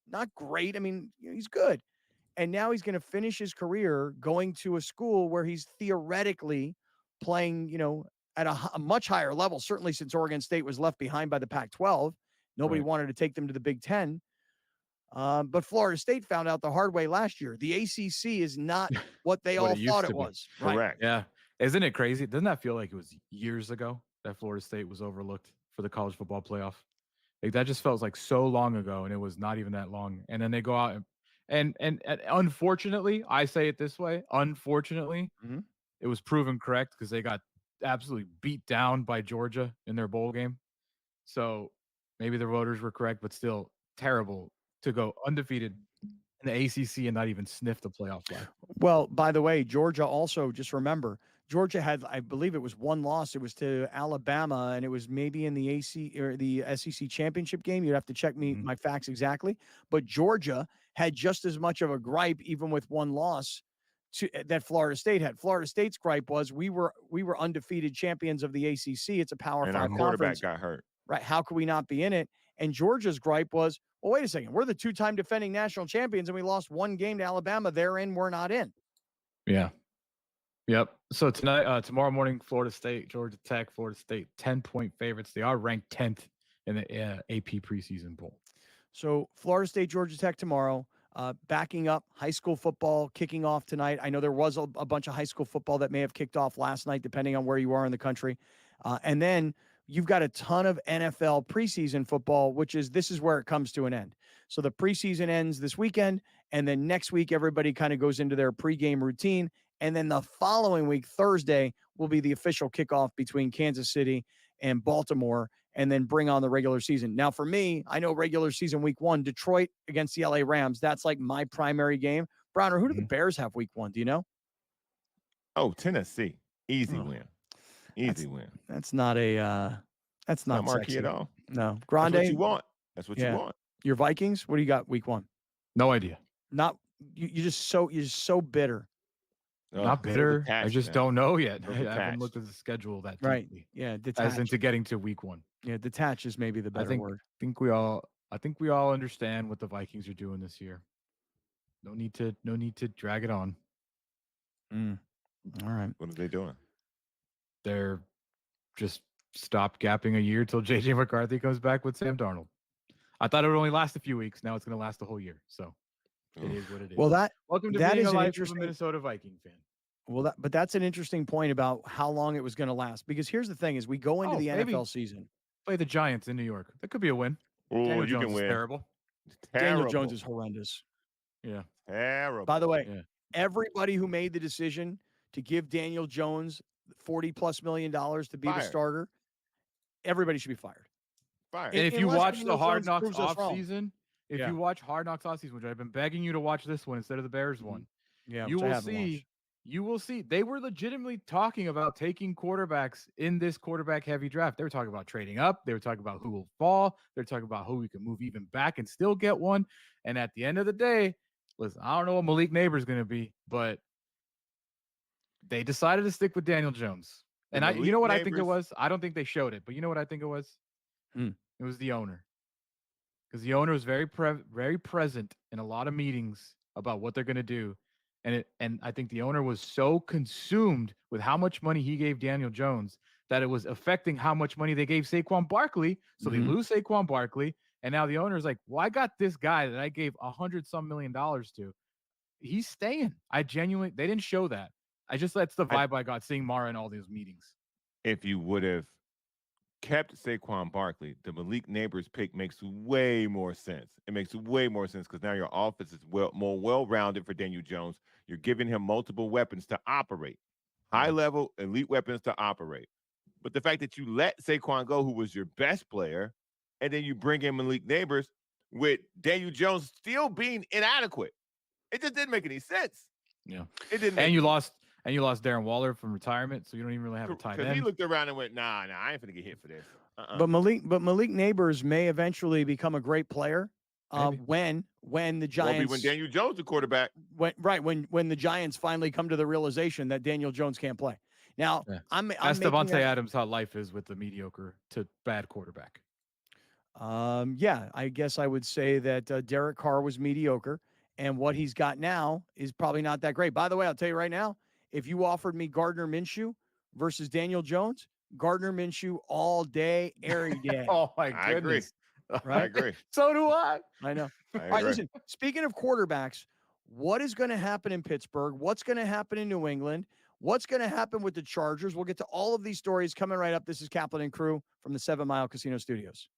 not great. I mean, he's good. And now he's going to finish his career going to a school where he's theoretically playing, at a much higher level, certainly since Oregon State was left behind by the Pac-12. Nobody wanted to take them to the Big Ten. But Florida State found out the hard way last year. The ACC is not what they all thought it was. Correct. Yeah. Isn't it crazy? Doesn't that feel like it was years ago that Florida State was overlooked for the college football playoff? Like that just felt like so long ago, and it was not even that long. And then they go out and unfortunately, I say it this way, unfortunately, it was proven correct because they got absolutely beat down by Georgia in their bowl game. So maybe the voters were correct, but still terrible to go undefeated in the ACC and not even sniff the playoff flag. Well, by the way, Georgia also, just remember, Georgia had, I believe it was one loss. It was to Alabama, and it was maybe in the AC or the SEC championship game. You'd have to check my facts exactly. But Georgia had just as much of a gripe, even with one loss, that Florida State had. Florida State's gripe was we were undefeated champions of the ACC. It's a Power 5 conference. And our quarterback got hurt. Right? How could we not be in it? And Georgia's gripe was, well, wait a second. We're the two-time defending national champions, and we lost one game to Alabama. They're in. We're not in. Yeah. Yep. So tomorrow morning, Florida State, Georgia Tech, Florida State, 10-point favorites. They are ranked 10th in the AP preseason poll. So Florida State, Georgia Tech tomorrow. Backing up high school football kicking off tonight. I know there was a bunch of high school football that may have kicked off last night, depending on where you are in the country. And then you've got a ton of NFL preseason football, this is where it comes to an end. So the preseason ends this weekend, and then next week, everybody kind of goes into their pregame routine. And then the following week, Thursday, will be the official kickoff between Kansas City and Baltimore, and then bring on the regular season. Now, for me, I know regular season week 1, Detroit against the LA Rams. That's like my primary game. Browner, who do the Bears have week 1? Do you know? Oh, Tennessee. Easy win. Easy win. That's not not marquee sexy at all. No. Grande. That's what you want. That's what you want. Your Vikings, what do you got week 1? No idea. Not you're just so bitter. Not bitter. I just don't know yet. I haven't detached. looked at the schedule that Right. deeply. Yeah, detached. As into getting to week 1. Yeah, detached is maybe the better word. I think we all understand what the Vikings are doing this year. No need to drag it on. All right. What are they doing? They're just stop gapping a year till JJ McCarthy comes back with Sam Darnold. I thought it would only last a few weeks. Now it's going to last the whole year. So it is what it is. Well, welcome to that being is a an life of a interesting Minnesota Viking fan. Well, but that's an interesting point about how long it was going to last. Because here's the thing: is we go into the maybe NFL season. Play the Giants in New York. That could be a win. Oh, Daniel you Jones can is win. terrible. Daniel Jones is horrendous. Yeah. Terrible. By the way, everybody who made the decision to give Daniel Jones $40+ million to be the Fired. starter, everybody should be fired. Fired. And if you Unless watch Daniel the Hard Jones Knocks proves us off wrong. season, if Yeah. you watch Hard Knocks off season, which I've been begging you to watch this one instead of the Bears one, Yeah, you which I will haven't watched. see they were legitimately talking about taking quarterbacks in this quarterback heavy draft. They were talking about trading up. They were talking about who will fall. They're talking about who we can move even back and still get one. And at the end of the day, listen, I don't know what Malik Neighbor is going to be, but they decided to stick with Daniel Jones. And you know what I think it was? I don't think they showed it, but you know what I think it was? It was the owner. Because the owner was very present in a lot of meetings about what they're going to do. And I think the owner was so consumed with how much money he gave Daniel Jones that it was affecting how much money they gave Saquon Barkley. So they lose Saquon Barkley. And now the owner is like, well, I got this guy that I gave $100-some million to. He's staying. They didn't show that. That's the vibe I got seeing Mara in all these meetings. If you would have kept Saquon Barkley, the Malik Neighbors pick makes way more sense. It makes way more sense because now your offense is more well-rounded for Daniel Jones. You're giving him multiple weapons to operate, high-level elite weapons to operate. But the fact that you let Saquon go, who was your best player, and then you bring in Malik Neighbors with Daniel Jones still being inadequate, it just didn't make any sense. Yeah, it didn't. And you lost Darren Waller from retirement, so you don't even really have a tight end. Because he looked around and went, nah, I ain't finna get hit for this. But Malik Neighbors may eventually become a great player when the Giants when Daniel Jones the quarterback. When the Giants finally come to the realization that Daniel Jones can't play. Now, I'm Ask Devontae Adams how life is with the mediocre to bad quarterback. Yeah, I guess I would say that Derek Carr was mediocre, and what he's got now is probably not that great. By the way, I'll tell you right now, if you offered me Gardner Minshew versus Daniel Jones, Gardner Minshew all day, every day. Oh, my goodness. Right? I agree. So do I. I know. I All right, agree. listen, speaking of quarterbacks, what is going to happen in Pittsburgh? What's going to happen in New England? What's going to happen with the Chargers? We'll get to all of these stories coming right up. This is Kaplan and Crew from the 7 Mile Casino Studios.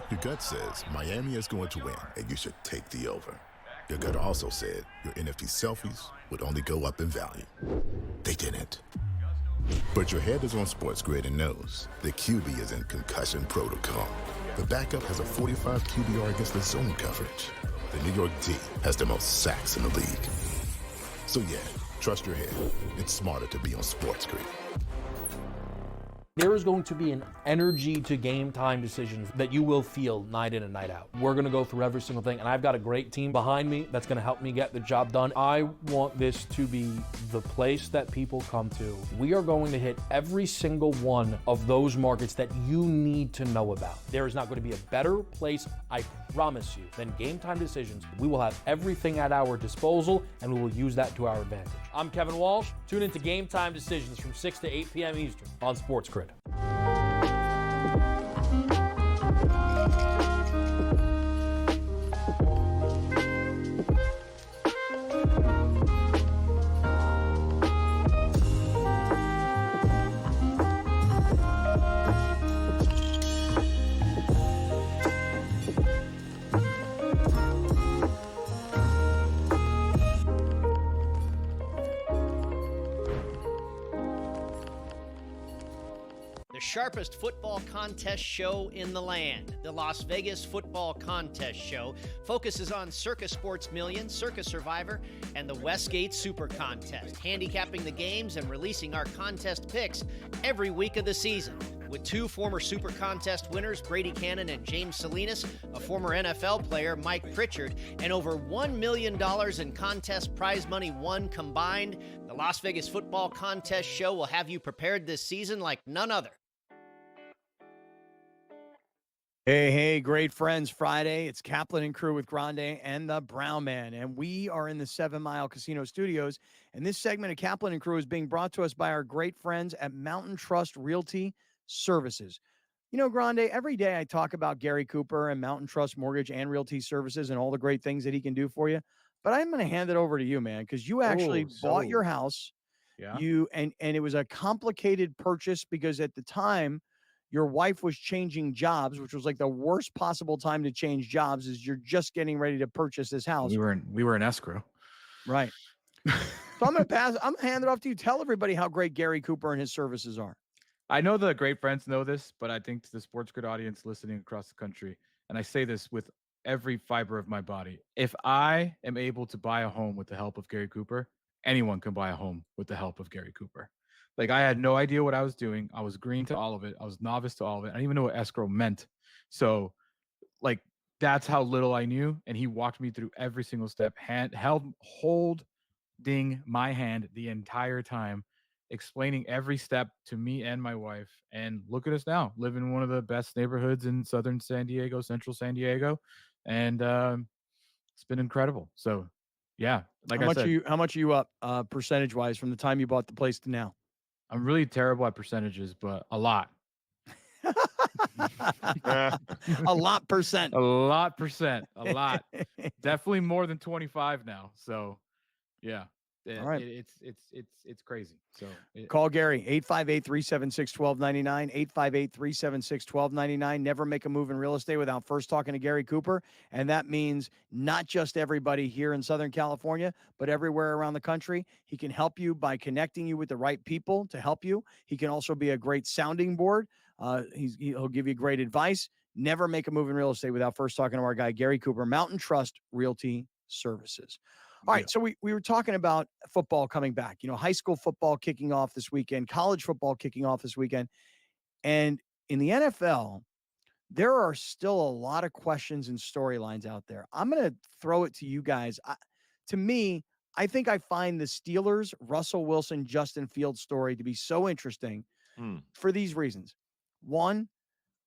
Your gut says Miami is going to win, and you should take the over. Your gut also said your NFT selfies would only go up in value. They didn't. But your head is on SportsGrid and knows the QB is in concussion protocol. The backup has a 45 QBR against the zone coverage. The New York D has the most sacks in the league. So yeah, trust your head. It's smarter to be on SportsGrid. There is going to be an energy to game time decisions that you will feel night in and night out. We're going to go through every single thing, and I've got a great team behind me that's going to help me get the job done. I want this to be the place that people come to. We are going to hit every single one of those markets that you need to know about. There is not going to be a better place, I promise you, than Game Time Decisions. We will have everything at our disposal, and we will use that to our advantage. I'm Kevin Walsh. Tune into Game Time Decisions from 6 to 8 p.m. Eastern on SportsGrid. The sharpest football contest show in the land, the Las Vegas Football Contest Show, focuses on Circus Sports Million, Circus Survivor, and the Westgate Super Contest, handicapping the games and releasing our contest picks every week of the season. With two former Super Contest winners, Brady Cannon and James Salinas, a former NFL player, Mike Pritchard, and over $1 million in contest prize money won combined, the Las Vegas Football Contest Show will have you prepared this season like none other. Hey, great friends. Friday, it's Kaplan and Crew with Grande and the Brown Man, and we are in the 7 Mile Casino Studios, and this segment of Kaplan and Crew is being brought to us by our great friends at Mountain Trust Realty Services. You know, Grande, every day I talk about Gary Cooper and Mountain Trust Mortgage and Realty Services and all the great things that he can do for you, but I'm going to hand it over to you, man, because you actually bought your house. Yeah. And it was a complicated purchase because at the time your wife was changing jobs, which was like the worst possible time to change jobs, is you're just getting ready to purchase this house. We were in escrow. Right. So I'm going to hand it off to you. Tell everybody how great Gary Cooper and his services are. I know the great friends know this, but I think to the SportsGrid audience listening across the country, and I say this with every fiber of my body, if I am able to buy a home with the help of Gary Cooper, anyone can buy a home with the help of Gary Cooper. Like, I had no idea what I was doing. I was green to all of it. I was novice to all of it. I didn't even know what escrow meant. So, like, that's how little I knew. And he walked me through every single step, holding my hand the entire time, explaining every step to me and my wife. And look at us now, living in one of the best neighborhoods in southern San Diego, central San Diego. And it's been incredible. So, yeah, like I said. How much are you up percentage-wise from the time you bought the place to now? I'm really terrible at percentages, but a lot. A lot percent. A lot percent. A lot. Definitely more than 25 now. So, yeah. All right. It's crazy. So call Gary 858-376-1299, 858-376-1299. Never make a move in real estate without first talking to Gary Cooper. And that means not just everybody here in Southern California, but everywhere around the country. He can help you by connecting you with the right people to help you. He can also be a great sounding board. He'll give you great advice. Never make a move in real estate without first talking to our guy, Gary Cooper, Mountain Trust Realty Services. All right, so we were talking about football coming back, high school football kicking off this weekend, college football kicking off this weekend. And in the NFL, there are still a lot of questions and storylines out there. I'm going to throw it to you guys. To me, I think I find the Steelers, Russell Wilson, Justin Fields story to be so interesting for these reasons. One,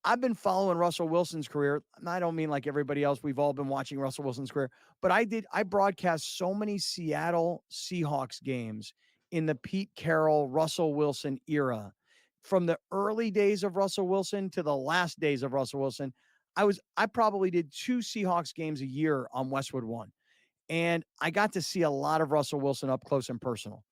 I've been following Russell Wilson's career. I don't mean like everybody else. We've all been watching Russell Wilson's career, but I broadcast so many Seattle Seahawks games in the Pete Carroll, Russell Wilson era. From the early days of Russell Wilson to the last days of Russell Wilson, I probably did 2 Seahawks games a year on Westwood One. And I got to see a lot of Russell Wilson up close and personal.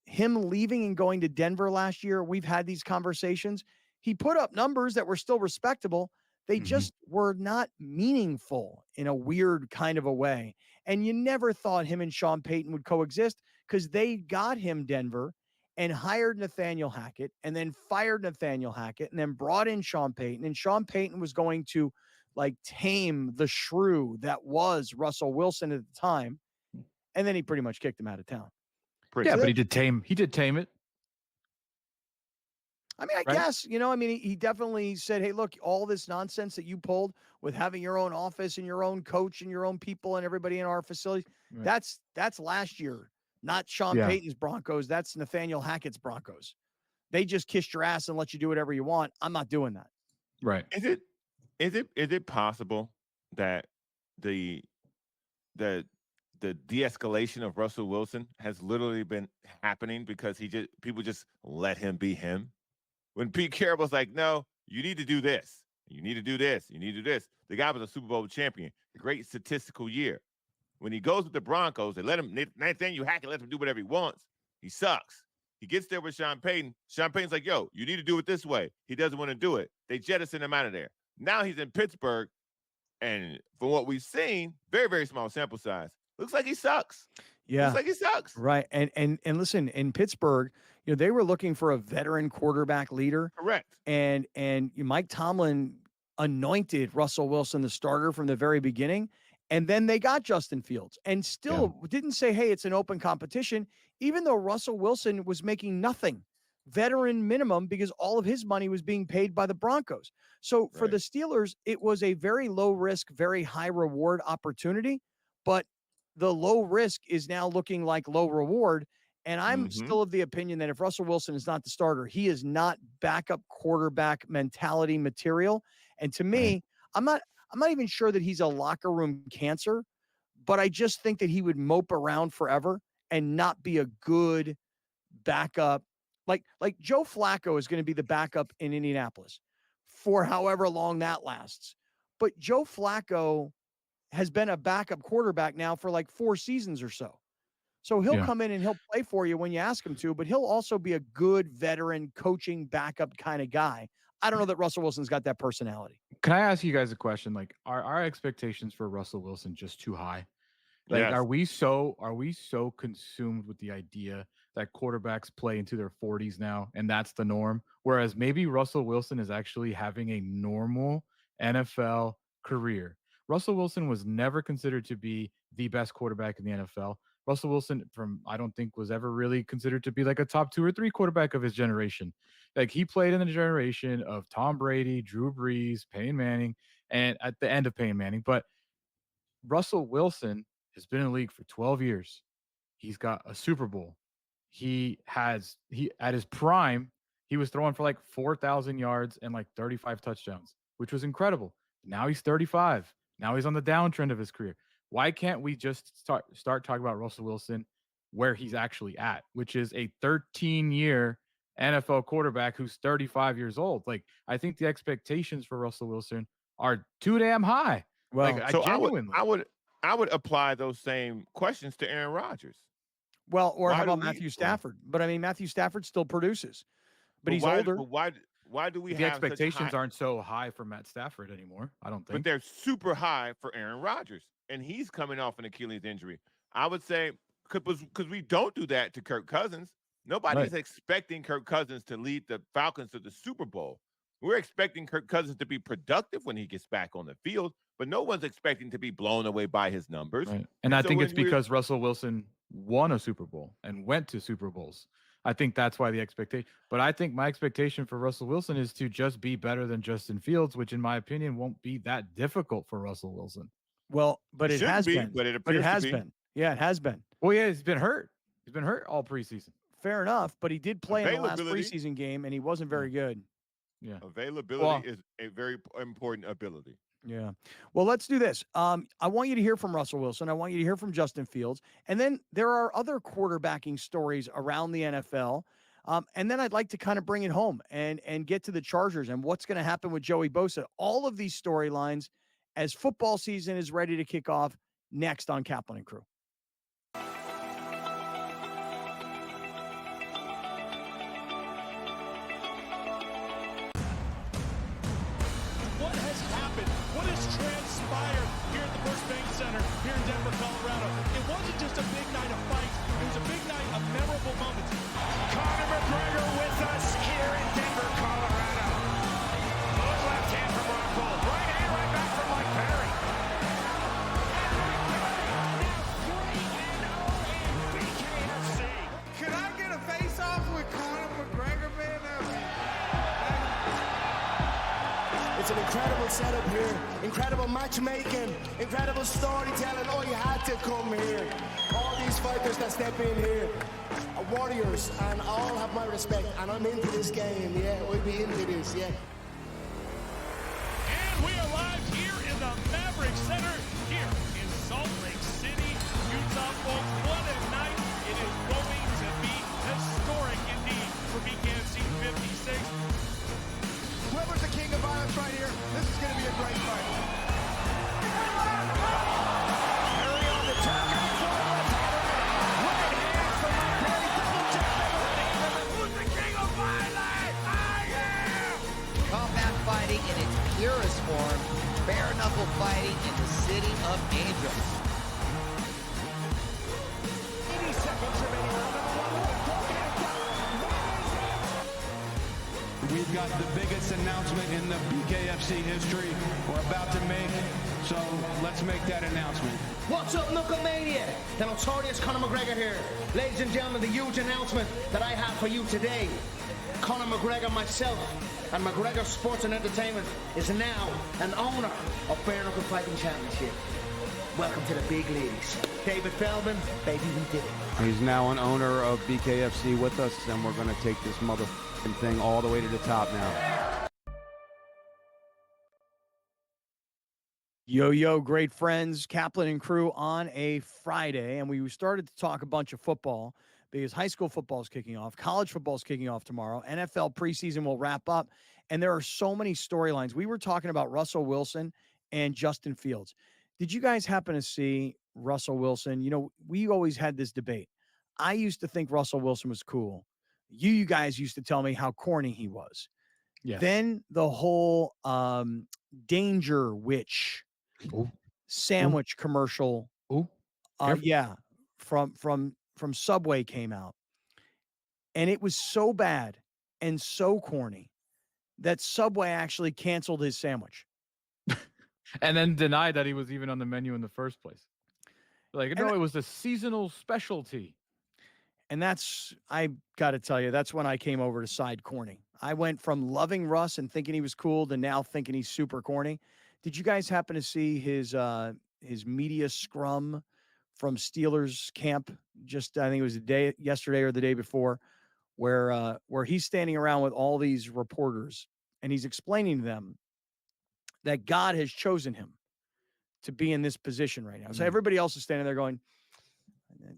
Him leaving and going to Denver last year, we've had these conversations. He put up numbers that were still respectable. They just were not meaningful in a weird kind of a way. And you never thought him and Sean Payton would coexist because they got him Denver and hired Nathaniel Hackett and then fired Nathaniel Hackett and then brought in Sean Payton. And Sean Payton was going to like tame the shrew that was Russell Wilson at the time. And then he pretty much kicked him out of town. But he did tame it. I mean, I guess, he definitely said, hey, look, all this nonsense that you pulled with having your own office and your own coach and your own people and everybody in our facilities, that's last year, not Sean Payton's Broncos. That's Nathaniel Hackett's Broncos. They just kissed your ass and let you do whatever you want. I'm not doing that. Right. Is it possible that the de-escalation of Russell Wilson has literally been happening because people just let him be him? When Pete Carroll was like, no, you need to do this. You need to do this. You need to do this. The guy was a Super Bowl champion. Great statistical year. When he goes with the Broncos, they let him, Nathaniel Hackett lets him do whatever he wants. He sucks. He gets there with Sean Payton. Sean Payton's like, yo, you need to do it this way. He doesn't want to do it. They jettison him out of there. Now he's in Pittsburgh. And from what we've seen, very, very small sample size, looks like he sucks. Yeah. Looks like he sucks. Right. And listen, in Pittsburgh, they were looking for a veteran quarterback leader. Correct. And Mike Tomlin anointed Russell Wilson the starter from the very beginning. And then they got Justin Fields and still didn't say, hey, it's an open competition, even though Russell Wilson was making nothing, veteran minimum, because all of his money was being paid by the Broncos. So for the Steelers, it was a very low risk, very high reward opportunity, but the low risk is now looking like low reward. And I'm still of the opinion that if Russell Wilson is not the starter, he is not backup quarterback mentality material. And to me, I'm not even sure that he's a locker room cancer, but I just think that he would mope around forever and not be a good backup. Like Joe Flacco is going to be the backup in Indianapolis for however long that lasts. But Joe Flacco has been a backup quarterback now for like 4 seasons or so. So he'll come in and he'll play for you when you ask him to, but he'll also be a good veteran coaching backup kind of guy. I don't know that Russell Wilson's got that personality. Can I ask you guys a question? Like, are our expectations for Russell Wilson just too high? Like, Yes. are we so consumed with the idea that quarterbacks play into their 40s now, and that's the norm? Whereas maybe Russell Wilson is actually having a normal NFL career. Russell Wilson was never considered to be the best quarterback in the NFL. Russell Wilson, I don't think was ever really considered to be like a top 2 or 3 quarterback of his generation. Like, he played in the generation of Tom Brady, Drew Brees, Peyton Manning, and at the end of Peyton Manning. But Russell Wilson has been in the league for 12 years. He's got a Super Bowl. He at his prime, he was throwing for like 4,000 yards and like 35 touchdowns, which was incredible. Now he's 35. Now he's on the downtrend of his career. Why can't we just start talking about Russell Wilson where he's actually at, which is a 13-year NFL quarterback who's 35 years old? Like, I think the expectations for Russell Wilson are too damn high. Well, like, So genuinely. I would apply those same questions to Aaron Rodgers. Well, or Why how do about we- Matthew Stafford? But I mean, Matthew Stafford still produces, but he's why, older. But why do we The have such expectations high, aren't so high for Matt Stafford anymore, I don't but think. they're super high for Aaron Rodgers, and he's coming off an Achilles injury. I would say because we don't do that to Kirk Cousins. Nobody's expecting Kirk Cousins to lead the Falcons to the Super Bowl. We're expecting Kirk Cousins to be productive when he gets back on the field, but no one's expecting to be blown away by his numbers. Right. And I so think when it's because Russell Wilson won a Super Bowl and went to Super Bowls. I think that's why the expectation. But I think my expectation for Russell Wilson is to just be better than Justin Fields, which in my opinion won't be that difficult for Russell Wilson. Well, but it has been. But it But appears it has to be. been. Yeah, it has been. Well, yeah, he's been hurt. He's been hurt all preseason. Fair enough, but he did play in the last Availability. preseason game, and he wasn't very good. Yeah. Availability is a very important ability. Yeah. Well, let's do this. I want you to hear from Russell Wilson. I want you to hear from Justin Fields. And then there are other quarterbacking stories around the NFL. And then I'd like to kind of bring it home and get to the Chargers and what's going to happen with Joey Bosa. All of these storylines as football season is ready to kick off next on Kaplan and Crew. What has happened? What has transpired here at the First Bank Center here in Denver, Colorado? It wasn't just a big night of fights. It was a big night of memorable moments. Conor McGregor with us here in Denver, Colorado. Good left hand from Rockhold. Right hand, right back from Mike Perry. Can I get a face-off with Conor McGregor, man? It's an incredible setup here, incredible matchmaking, incredible storytelling. Oh, you had to come here. All these fighters that step in here are warriors, and all have my respect. And I'm into this game, yeah. We'll be into this, yeah. And we are live here in the Maverick Center here in Salt Lake City, Utah, folks. What a night. It is going to be historic indeed for BKFC 56. Whoever's the king of violence right here, this is going to be a great fight. Perry on the target for right hand from Mike Perry. Double tap. Who's the king of violence? I am. Combat fighting in its purest form, bare knuckle fighting in the city of angels. 80 seconds remaining. We've got the biggest announcement in the BKFC history we're about to make, so let's make that announcement. What's up, Knucklemania? The notorious Conor McGregor here. Ladies and gentlemen, the huge announcement that I have for you today. Conor McGregor, myself, and McGregor Sports and Entertainment is now an owner of Bare Knuckle Fighting Championship. Welcome to the big leagues. David Feldman, baby, we did it. He's now an owner of BKFC with us, and we're going to take this motherfucking thing all the way to the top now. Yo, great friends, Kaplan and Crew on a Friday. And we started to talk a bunch of football because high school football is kicking off. College football is kicking off tomorrow. NFL preseason will wrap up. And there are so many storylines. We were talking about Russell Wilson and Justin Fields. Did you guys happen to see Russell Wilson? You know, we always had this debate. I used to think Russell Wilson was cool. You guys used to tell me how corny he was. Yes. Then the whole Danger Witch sandwich commercial. Yeah, from Subway came out. And it was so bad and so corny that Subway actually canceled his sandwich. And then denied that he was even on the menu in the first place. Like, no, it was a seasonal specialty. And I got to tell you, that's when I came over to side corny. I went from loving Russ and thinking he was cool to now thinking he's super corny. Did you guys happen to see his media scrum from Steelers camp? Just, I think it was yesterday or the day before, where he's standing around with all these reporters and he's explaining to them that God has chosen him to be in this position right now. So everybody else is standing there going,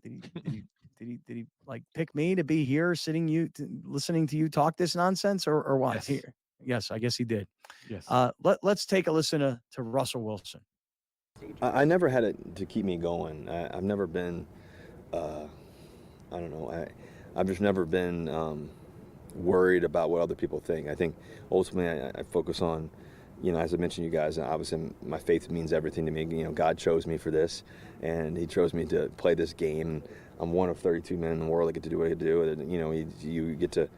did he like pick me to be here, listening to you talk this nonsense, or what? Yes. Here, yes, I guess he did. Yes. Let's take a listen to Russell Wilson. I never had it to keep me going. I've never been, I don't know. I've just never been worried about what other people think. I think ultimately I focus on, as I mentioned, you guys, obviously my faith means everything to me. God chose me for this, and He chose me to play this game. I'm one of 32 men in the world that get to do what I do. And, you get to,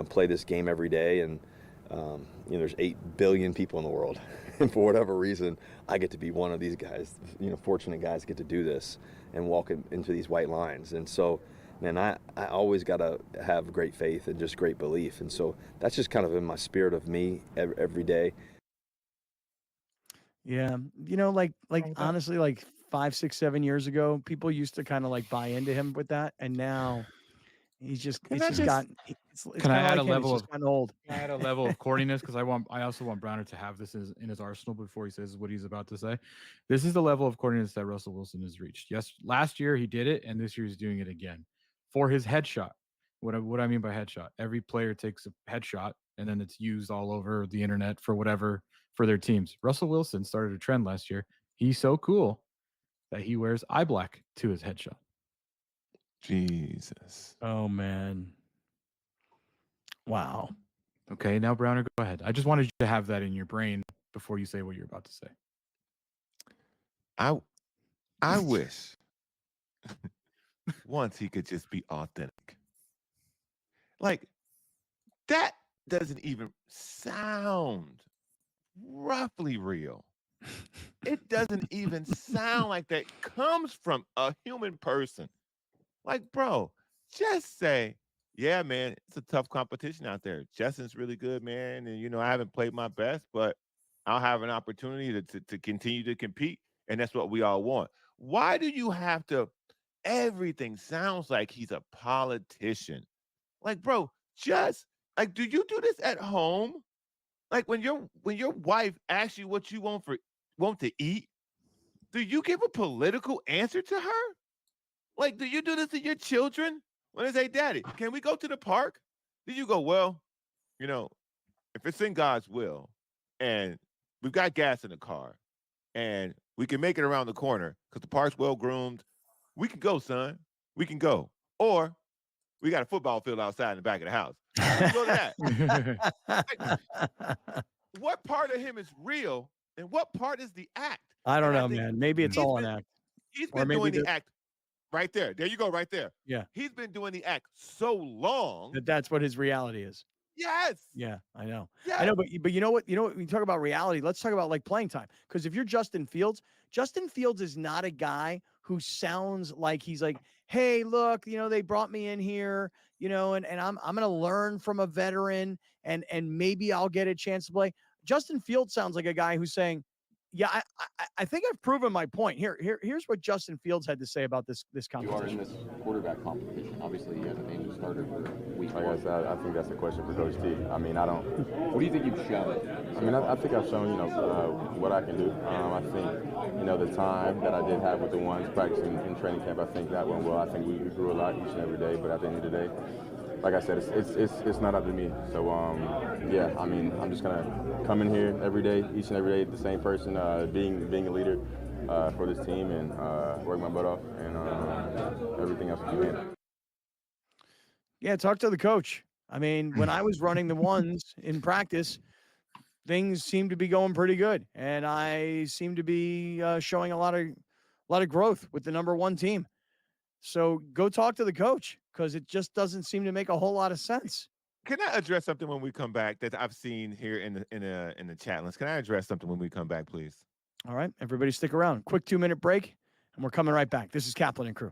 play this game every day. And, there's 8 billion people in the world. And for whatever reason, I get to be one of these guys, fortunate guys get to do this and walk into these white lines. And so, man, I always got to have great faith and just great belief. And so that's just kind of in my spirit of me every day. Yeah. Honestly, like 5, 6, 7 years ago, people used to kind of like buy into him with that. And now he's just, Can it's I gotten add like a level of old? Can I add a level of corniness? Because I also want Browner to have this in his arsenal before he says what he's about to say. This is the level of corniness that Russell Wilson has reached. Yes, last year he did it, and this year he's doing it again for his headshot. What I mean by headshot, every player takes a headshot, and then it's used all over the internet for their teams. Russell Wilson started a trend last year. He's so cool that he wears eye black to his headshot. Jesus. Oh, man. Wow. Okay, now Browner, go ahead. I just wanted you to have that in your brain before you say what you're about to say. I wish once he could just be authentic. Like, that doesn't even sound roughly real. It doesn't even sound like that comes from a human person. Like, bro, just say, yeah, man, it's a tough competition out there. Justin's really good, man. And, I haven't played my best, but I'll have an opportunity to continue to compete. And that's what we all want. Why do you have to, everything sounds like he's a politician. Like, bro, just, like, do you do this at home? Like, when your wife asks you what you want to eat, do you give a political answer to her? Like, do you do this to your children? When they say, Daddy, can we go to the park? Do you go, well, if it's in God's will and we've got gas in the car and we can make it around the corner because the park's well groomed, we can go, son. We can go. Or we got a football field outside in the back of the house. We can go to that. Like, what part of him is real and what part is the act? I don't know, man. Maybe it's all an act. He's been doing the act. Right there. There you go, right there. Yeah. He's been doing the act so long That's what his reality is. Yes. Yeah, I know. Yes. I know, but you know what? When you talk about reality, let's talk about like playing time. Because if you're Justin Fields is not a guy who sounds like he's like, hey, look, they brought me in here, and I'm gonna learn from a veteran and maybe I'll get a chance to play. Justin Fields sounds like a guy who's saying, yeah, I think I've proven my point. Here's what Justin Fields had to say about this competition. You are in this quarterback competition. Obviously, you haven't named a starter for week one. Like I said, I think that's a question for Coach T. I mean, I don't. What do you think you've shown? I mean, I think I've shown, what I can do. I think, the time that I did have with the ones practicing in training camp, I think that went well. I think we grew a lot each and every day. But at the end of the day, like I said, it's not up to me. So, yeah, I mean, I'm just going to come in here every day, each and every day, the same person, being a leader for this team and work my butt off and everything else that you can. Yeah, talk to the coach. I mean, when I was running the ones in practice, things seemed to be going pretty good, and I seem to be showing a lot of growth with the number one team. So go talk to the coach because it just doesn't seem to make a whole lot of sense. Can I address something when we come back that I've seen here in the chat list? Can I address something when we come back, please? All right, everybody stick around. Quick 2-minute break, and we're coming right back. This is Kaplan and Crew.